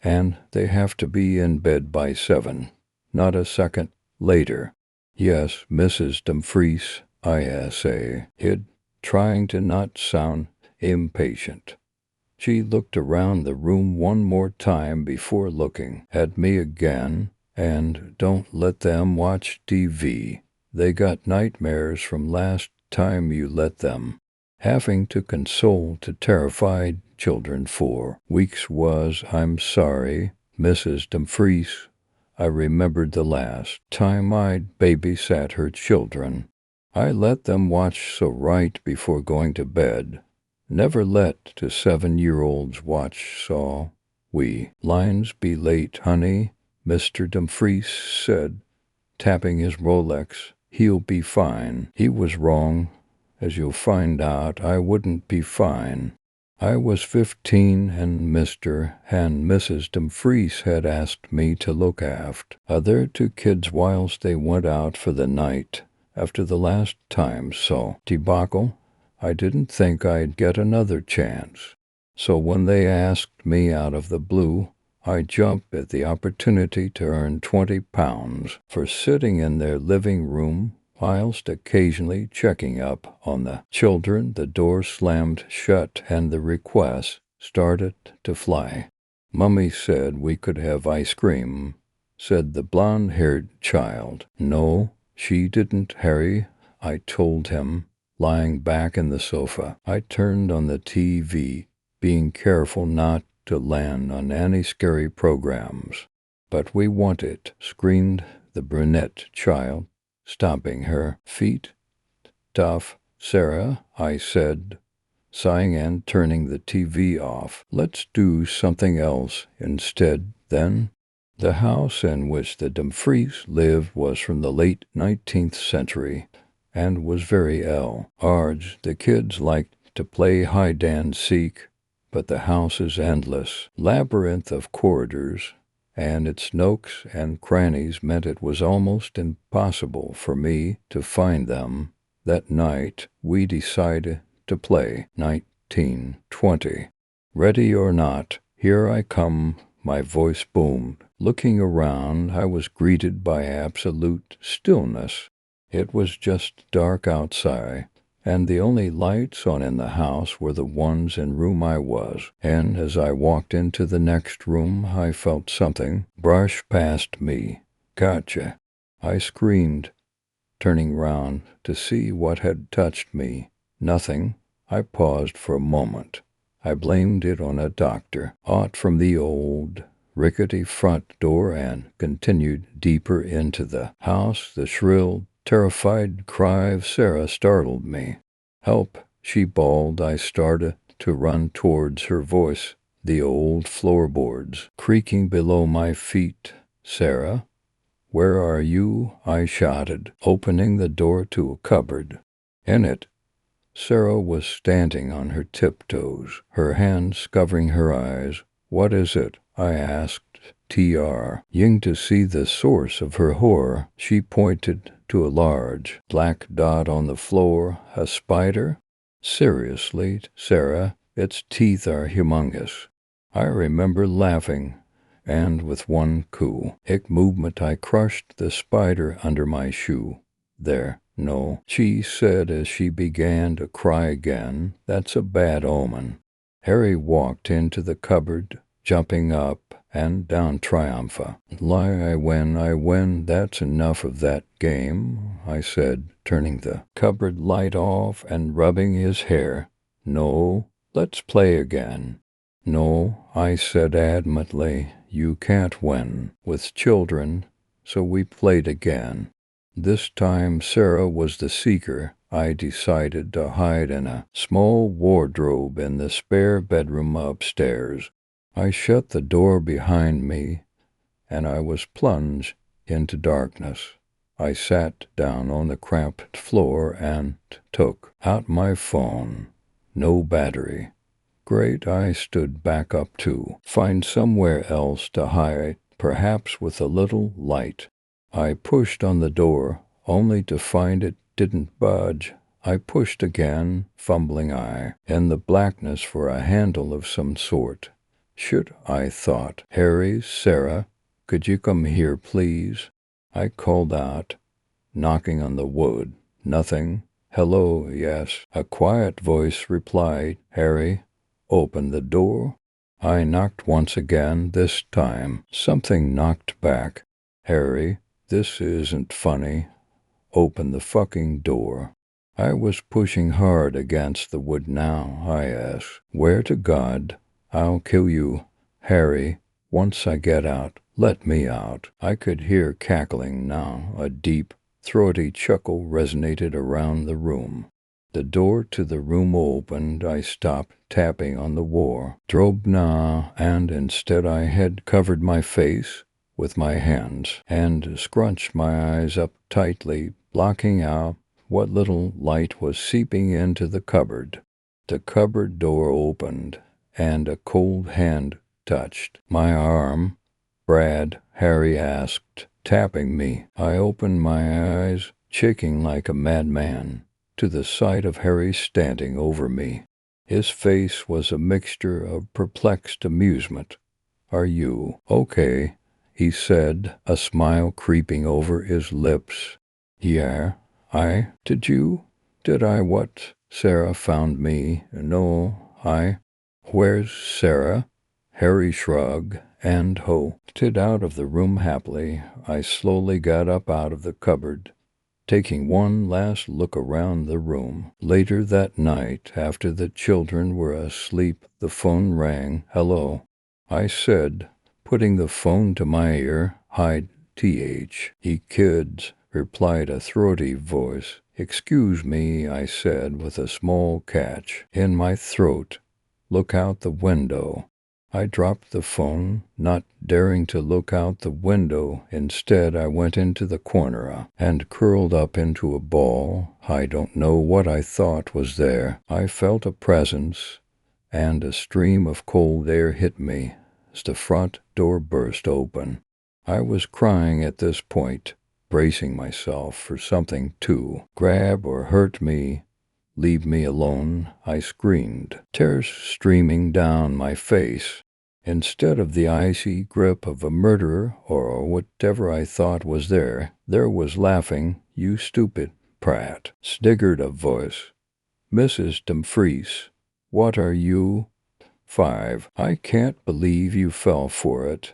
"And they have to be in bed by 7. Not a second later." "Yes, Mrs. Dumfries," I said, trying to not sound impatient. She looked around the room one more time before looking at me again. "And don't let them watch TV. They got nightmares from last time you let them." Having to console to terrified children for weeks was, I'm sorry, Mrs. Dumfries. I remembered the last time I'd babysat her children. I let them watch so right before going to bed. Never let 7-year-olds watch so. "We lines be late, honey," Mr. Dumfries said, tapping his Rolex. "He'll be fine." He was wrong. As you'll find out, I wouldn't be fine. I was 15, and Mr. and Mrs. Dumfries had asked me to look after their 2 kids whilst they went out for the night after the last time debacle. I didn't think I'd get another chance. So when they asked me out of the blue, I jumped at the opportunity to earn £20 for sitting in their living room whilst occasionally checking up on the children. The door slammed shut and the request started to fly. "Mummy said we could have ice cream," said the blonde-haired child. "No, she didn't, Harry," I told him, lying back in the sofa. I turned on the TV, being careful not to land on any scary programs. "But we want it," screamed the brunette child, stomping her feet. "Tough, Sarah," I said, sighing and turning the TV off. "Let's do something else instead, then." The house in which the Dumfries lived was from the late 19th century and was very large. The kids liked to play hide-and-seek, but the house's endless labyrinth of corridors and its nooks and crannies meant it was almost impossible for me to find them. That night, we decided to play 1920. "Ready or not, here I come," my voice boomed. Looking around, I was greeted by absolute stillness. It was just dark outside, and the only lights on in the house were the ones in room I was. And as I walked into the next room, I felt something brush past me. "Gotcha!" I screamed, turning round to see what had touched me. Nothing. I paused for a moment. I blamed it on a doctor, aught from the old, rickety front door, and continued deeper into the house. The shrill, terrified cry of Sarah startled me. "Help!" she bawled. I started to run towards her voice, the old floorboards creaking below my feet. "Sarah, where are you?" I shouted, opening the door to a cupboard. In it, Sarah was standing on her tiptoes, her hands covering her eyes. "What is it?" I asked, trying to see the source of her horror. She pointed to a large black dot on the floor. "A spider?" "Seriously, Sarah, its teeth are humongous." I remember laughing, and with one quick movement I crushed the spider under my shoe. "There, no," she said as she began to cry again. "That's a bad omen." Harry walked into the cupboard, jumping up and down triumphantly. I win, that's enough of that game," I said, turning the cupboard light off and rubbing his hair. "No, let's play again." "No," I said adamantly, "you can't win with children," so we played again. This time Sarah was the seeker. I decided to hide in a small wardrobe in the spare bedroom upstairs. I shut the door behind me, and I was plunged into darkness. I sat down on the cramped floor and took out my phone. No battery. Great, I stood back up to find somewhere else to hide, perhaps with a little light. I pushed on the door, only to find it didn't budge. I pushed again, fumbling in the blackness for a handle of some sort. Should, I thought. "Harry, Sarah, could you come here, please?" I called out, knocking on the wood. Nothing. "Hello, yes." A quiet voice replied. "Harry, open the door." I knocked once again. This time, something knocked back. "Harry, this isn't funny. Open the fucking door." I was pushing hard against the wood now. I asked, "Swear to God, I'll kill you, Harry, once I get out. Let me out." I could hear cackling now. A deep, throaty chuckle resonated around the room. The door to the room opened. I stopped tapping on the wardrobe now, and instead I had covered my face with my hands and scrunched my eyes up tightly, blocking out what little light was seeping into the cupboard. The cupboard door opened, and a cold hand touched my arm. "Brad?" Harry asked, tapping me. I opened my eyes, shaking like a madman, to the sight of Harry standing over me. His face was a mixture of perplexed amusement. "Are you okay?" he said, a smile creeping over his lips. "Yeah, did I what?" "Sarah found me." "No, Where's Sarah?" Harry shrugged and hoted out of the room happily. I slowly got up out of the cupboard, taking one last look around the room. Later that night, after the children were asleep, the phone rang. "Hello," I said, putting the phone to my ear. "Hi, kids," replied a throaty voice. "Excuse me," I said, with a small catch in my throat. "Look out the window." I dropped the phone, not daring to look out the window. Instead, I went into the corner and curled up into a ball. I don't know what I thought was there. I felt a presence, and a stream of cold air hit me as the front door burst open. I was crying at this point, bracing myself for something to grab or hurt me. "Leave me alone," I screamed, tears streaming down my face. Instead of the icy grip of a murderer or whatever I thought was there was laughing. "You stupid prat," sniggered a voice. "Mrs. Dumfries, what are you?" 5. "I can't believe you fell for it,"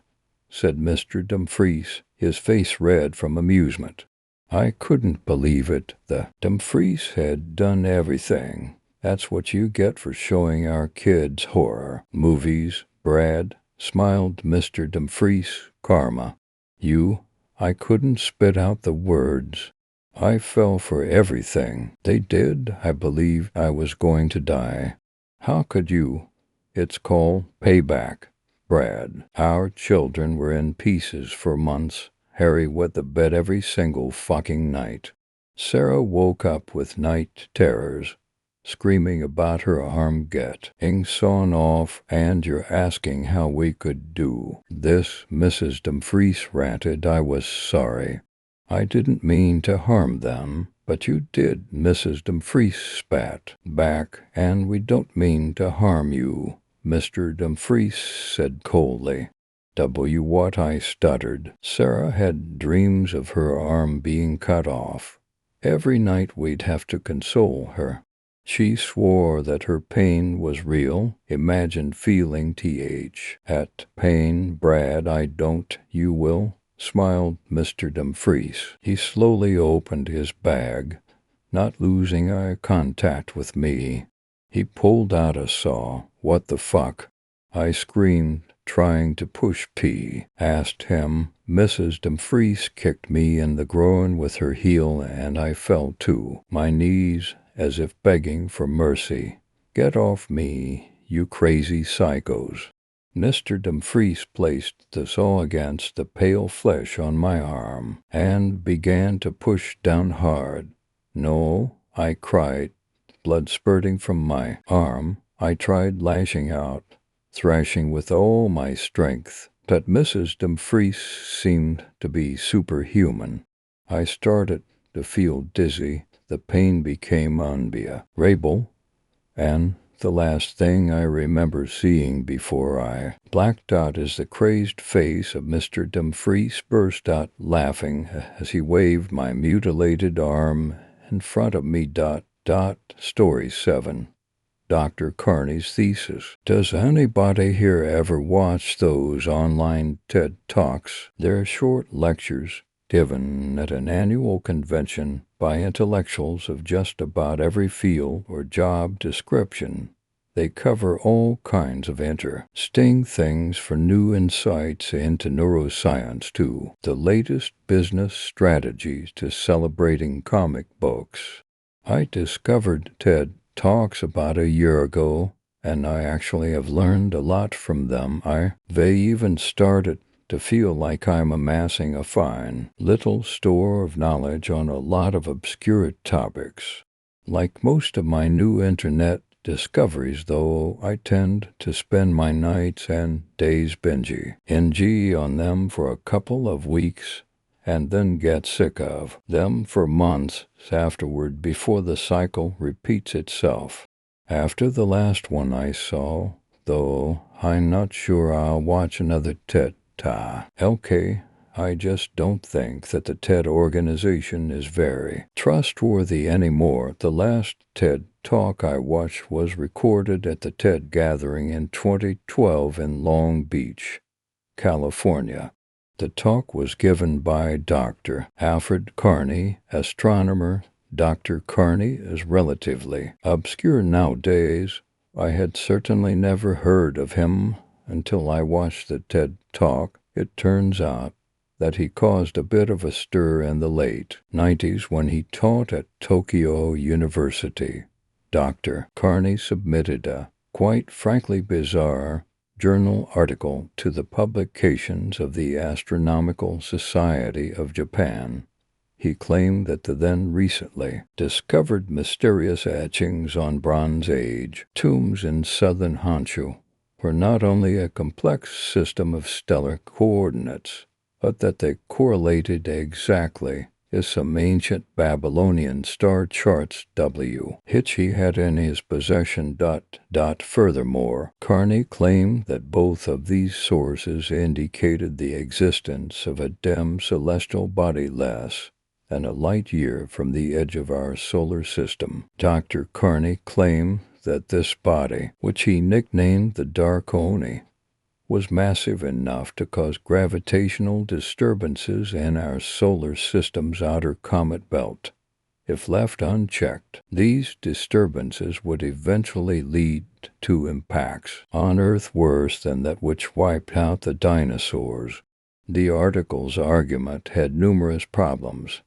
said Mr. Dumfries, his face red from amusement. I couldn't believe it. The Dumfries had done everything. That's what you get for showing our kids horror movies, Brad, smiled Mr. Dumfries. Karma. You? I couldn't spit out the words. I fell for everything they did. I believed I was going to die. How could you? It's called payback. Brad, our children were in pieces for months. Harry wet the bed every single fucking night. Sarah woke up with night terrors, screaming about her arm getting sawn off, and you're asking how we could do this, Mrs. Dumfries ranted. I was sorry. I didn't mean to harm them. But you did, Mrs. Dumfries spat back, and we don't mean to harm you, Mr. Dumfries said coldly. What? I stuttered. Sarah had dreams of her arm being cut off. Every night we'd have to console her. She swore that her pain was real. Imagined feeling at pain. Brad, I don't. You will, smiled Mr. Dumfries. He slowly opened his bag, not losing eye contact with me. He pulled out a saw. What the fuck? I screamed, trying to push past him. Mrs. Dumfries kicked me in the groin with her heel, and I fell to my knees as if begging for mercy. Get off me, you crazy psychos. Mr. Dumfries placed the saw against the pale flesh on my arm and began to push down hard. No, I cried, blood spurting from my arm. I tried lashing out, thrashing with all my strength, but Mrs. Dumfries seemed to be superhuman. I started to feel dizzy. The pain became unbearable, and the last thing I remember seeing before I blacked out is the crazed face of Mr. Dumfries burst out laughing as he waved my mutilated arm in front of me. Story 7. Dr. Carney's thesis. Does anybody here ever watch those online TED Talks? They're short lectures given at an annual convention by intellectuals of just about every field or job description. They cover all kinds of interesting things, from new insights into neuroscience to the latest business strategies to celebrating comic books. I discovered TED Talks about a year ago, and I actually have learned a lot from them. They even started to feel like I'm amassing a fine little store of knowledge on a lot of obscure topics. Like most of my new internet discoveries, though, I tend to spend my nights and days binging on them for a couple of weeks and then get sick of them for months afterward before the cycle repeats itself. After the last one I saw, though, I'm not sure I'll watch another TED Talk. I just don't think that the TED organization is very trustworthy anymore. The last TED Talk I watched was recorded at the TED Gathering in 2012 in Long Beach, California. The talk was given by Dr. Alfred Carney, astronomer. Dr. Carney is relatively obscure nowadays. I had certainly never heard of him until I watched the TED Talk. It turns out that he caused a bit of a stir in the late 90s when he taught at Tokyo University. Dr. Carney submitted a, quite frankly, bizarre journal article to the publications of the Astronomical Society of Japan. He claimed that the then recently discovered mysterious etchings on Bronze Age tombs in southern Honshu were not only a complex system of stellar coordinates, but that they correlated exactly as some ancient Babylonian star charts which he had in his possession. Furthermore, Carney claimed that both of these sources indicated the existence of a dim celestial body less than a light year from the edge of our solar system. Dr. Carney claimed that this body, which he nicknamed the Dark Oni, was massive enough to cause gravitational disturbances in our solar system's outer comet belt. If left unchecked, these disturbances would eventually lead to impacts on Earth worse than that which wiped out the dinosaurs. The article's argument had numerous problems,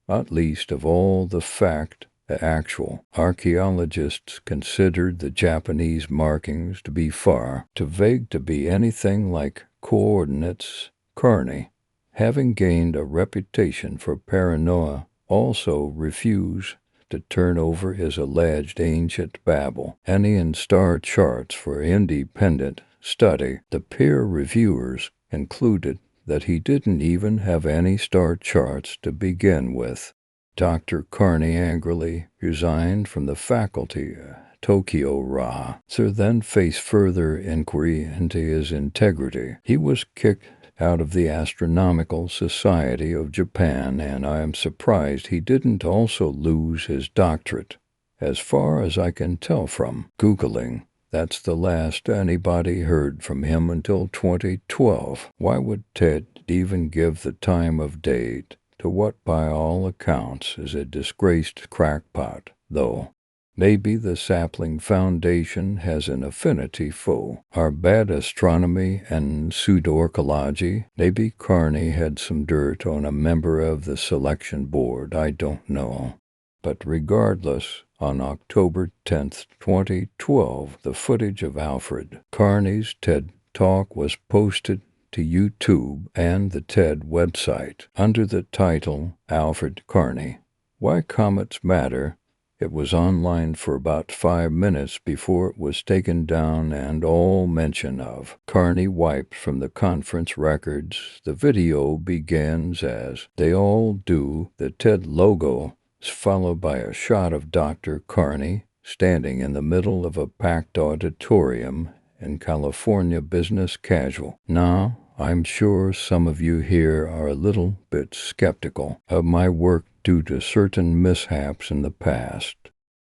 not least of all the fact that actual archaeologists considered the Japanese markings to be far too vague to be anything like coordinates. Carney, having gained a reputation for paranoia, also refused to turn over his alleged ancient babble and star charts for independent study. The peer reviewers concluded that he didn't even have any star charts to begin with. Dr. Carney angrily resigned from the faculty at Tokyo Ra, so then faced further inquiry into his integrity. He was kicked out of the Astronomical Society of Japan, and I am surprised he didn't also lose his doctorate. As far as I can tell from Googling, that's the last anybody heard from him until 2012. Why would Ted even give the time of day to what by all accounts is a disgraced crackpot, though? Maybe the Sapling Foundation has an affinity for our bad astronomy and pseudo-archaeology. Maybe Carney had some dirt on a member of the selection board, I don't know. But regardless, on October 10th, 2012, the footage of Alfred Carney's TED Talk was posted to YouTube and the TED website under the title Alfred Carney, Why Comets Matter. It was online for about 5 minutes before it was taken down, and all mention of Carney wiped from the conference records. The video begins as they all do. The TED logo is followed by a shot of Dr. Carney standing in the middle of a packed auditorium in California business casual. Now, I'm sure some of you here are a little bit skeptical of my work due to certain mishaps in the past.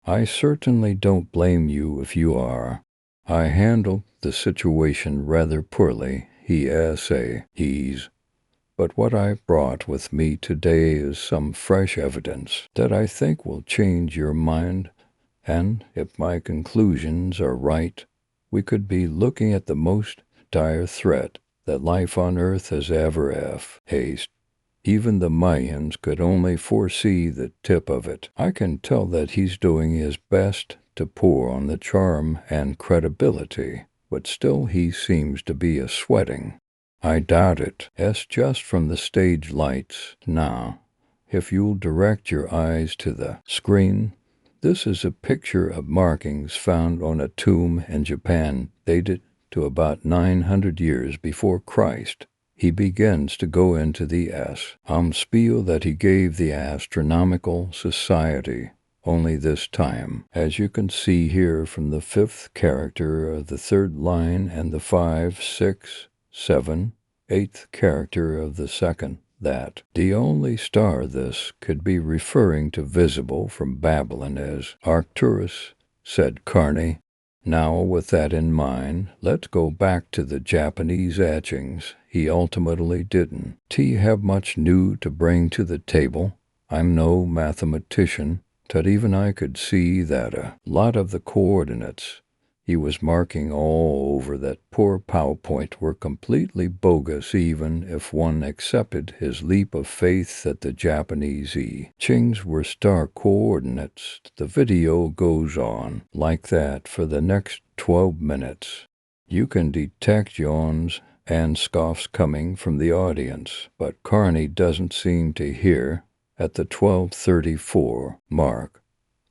I certainly don't blame you if you are. I handled the situation rather poorly, but what I brought with me today is some fresh evidence that I think will change your mind, and if my conclusions are right, we could be looking at the most dire threat that life on Earth has ever faced. Even the Mayans could only foresee the tip of it. I can tell that he's doing his best to pour on the charm and credibility, but still he seems to be sweating. I doubt it. It's just from the stage lights. Now, if you'll direct your eyes to the screen, this is a picture of markings found on a tomb in Japan dated to about 900 years before Christ. He begins to go into the spiel that he gave the Astronomical Society, only this time, as you can see here from the 5th character of the 3rd line and the 5, 6, 7, 8th character of the 2nd, that the only star this could be referring to visible from Babylon is Arcturus, said Carney. Now, with that in mind, let's go back to the Japanese etchings. He ultimately didn't have much new to bring to the table. I'm no mathematician, but even I could see that a lot of the coordinates he was marking all over that poor PowerPoint were completely bogus, even if one accepted his leap of faith that the Japanese etchings were star coordinates. The video goes on like that for the next 12 minutes. You can detect yawns and scoffs coming from the audience, but Carney doesn't seem to hear. At the 12:34 mark,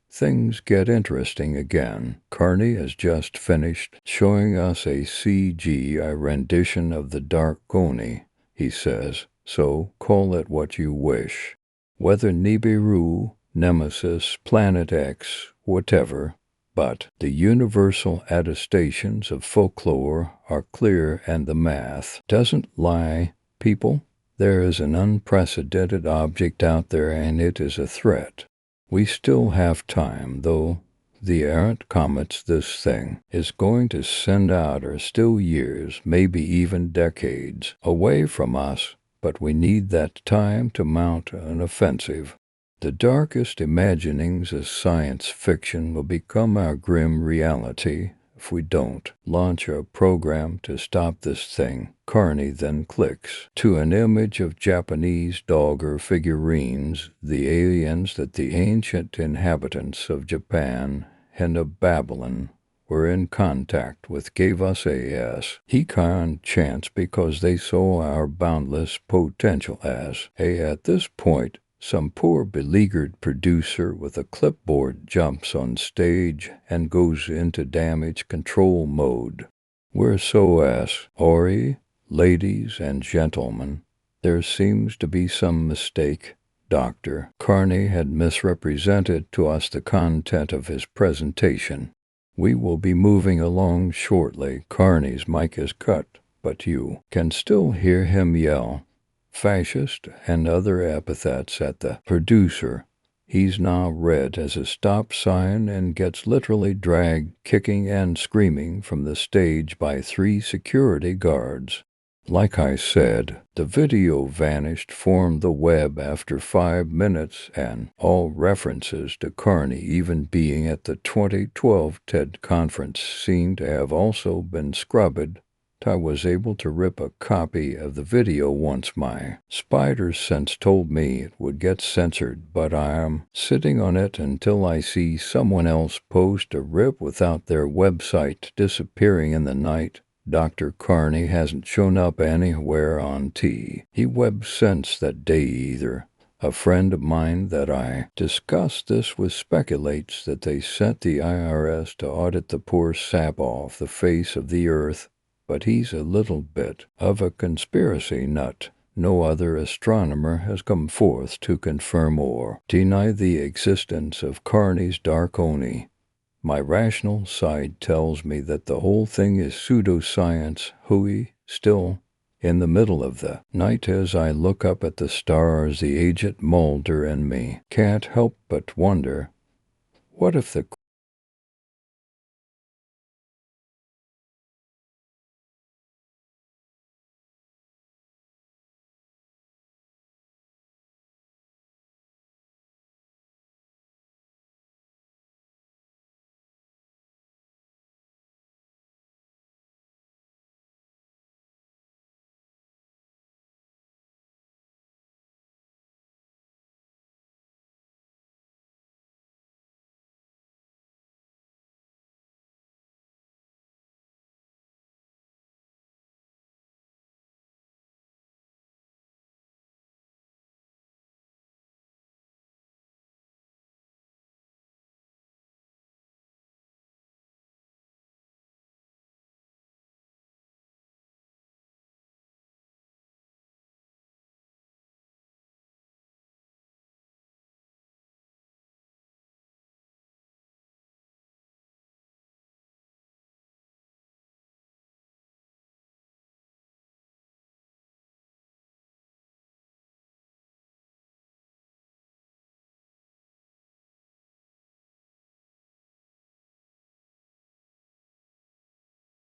things get interesting again. Carney has just finished showing us a CGI rendition of the Dark Oni, he says, so call it what you wish. Whether Nibiru, Nemesis, Planet X, whatever, but the universal attestations of folklore are clear and the math doesn't lie, people. There is an unprecedented object out there and it is a threat. We still have time, though the errant comets this thing is going to send out are still years, maybe even decades, away from us, but we need that time to mount an offensive. The darkest imaginings of science fiction will become our grim reality if we don't launch a program to stop this thing. Carney then clicks to an image of Japanese Dogger figurines, the aliens that the ancient inhabitants of Japan and of Babylon were in contact with gave us he can't chance because they saw our boundless potential at this point. Some poor beleaguered producer with a clipboard jumps on stage and goes into damage control mode. We're so Ori, ladies and gentlemen, there seems to be some mistake. Dr. Carney had misrepresented to us the content of his presentation. We will be moving along shortly. Carney's mic is cut, but you can still hear him yell fascist and other epithets at the producer. He's now read as a stop sign and gets literally dragged kicking and screaming from the stage by 3 security guards. Like I said, the video vanished from the web after 5 minutes, and all references to Carney even being at the 2012 TED conference seem to have also been scrubbed. I was able to rip a copy of the video once my spider sense told me it would get censored, but I am sitting on it until I see someone else post a rip without their website disappearing in the night. Dr. Carney hasn't shown up anywhere on He web since that day either. A friend of mine that I discussed this with speculates that they sent the IRS to audit the poor sap off the face of the earth, but he's a little bit of a conspiracy nut. No other astronomer has come forth to confirm or deny the existence of Carney's dark oni. My rational side tells me that the whole thing is pseudoscience, hooey. Still, in the middle of the night as I look up at the stars, the aged Mulder and me can't help but wonder, what if the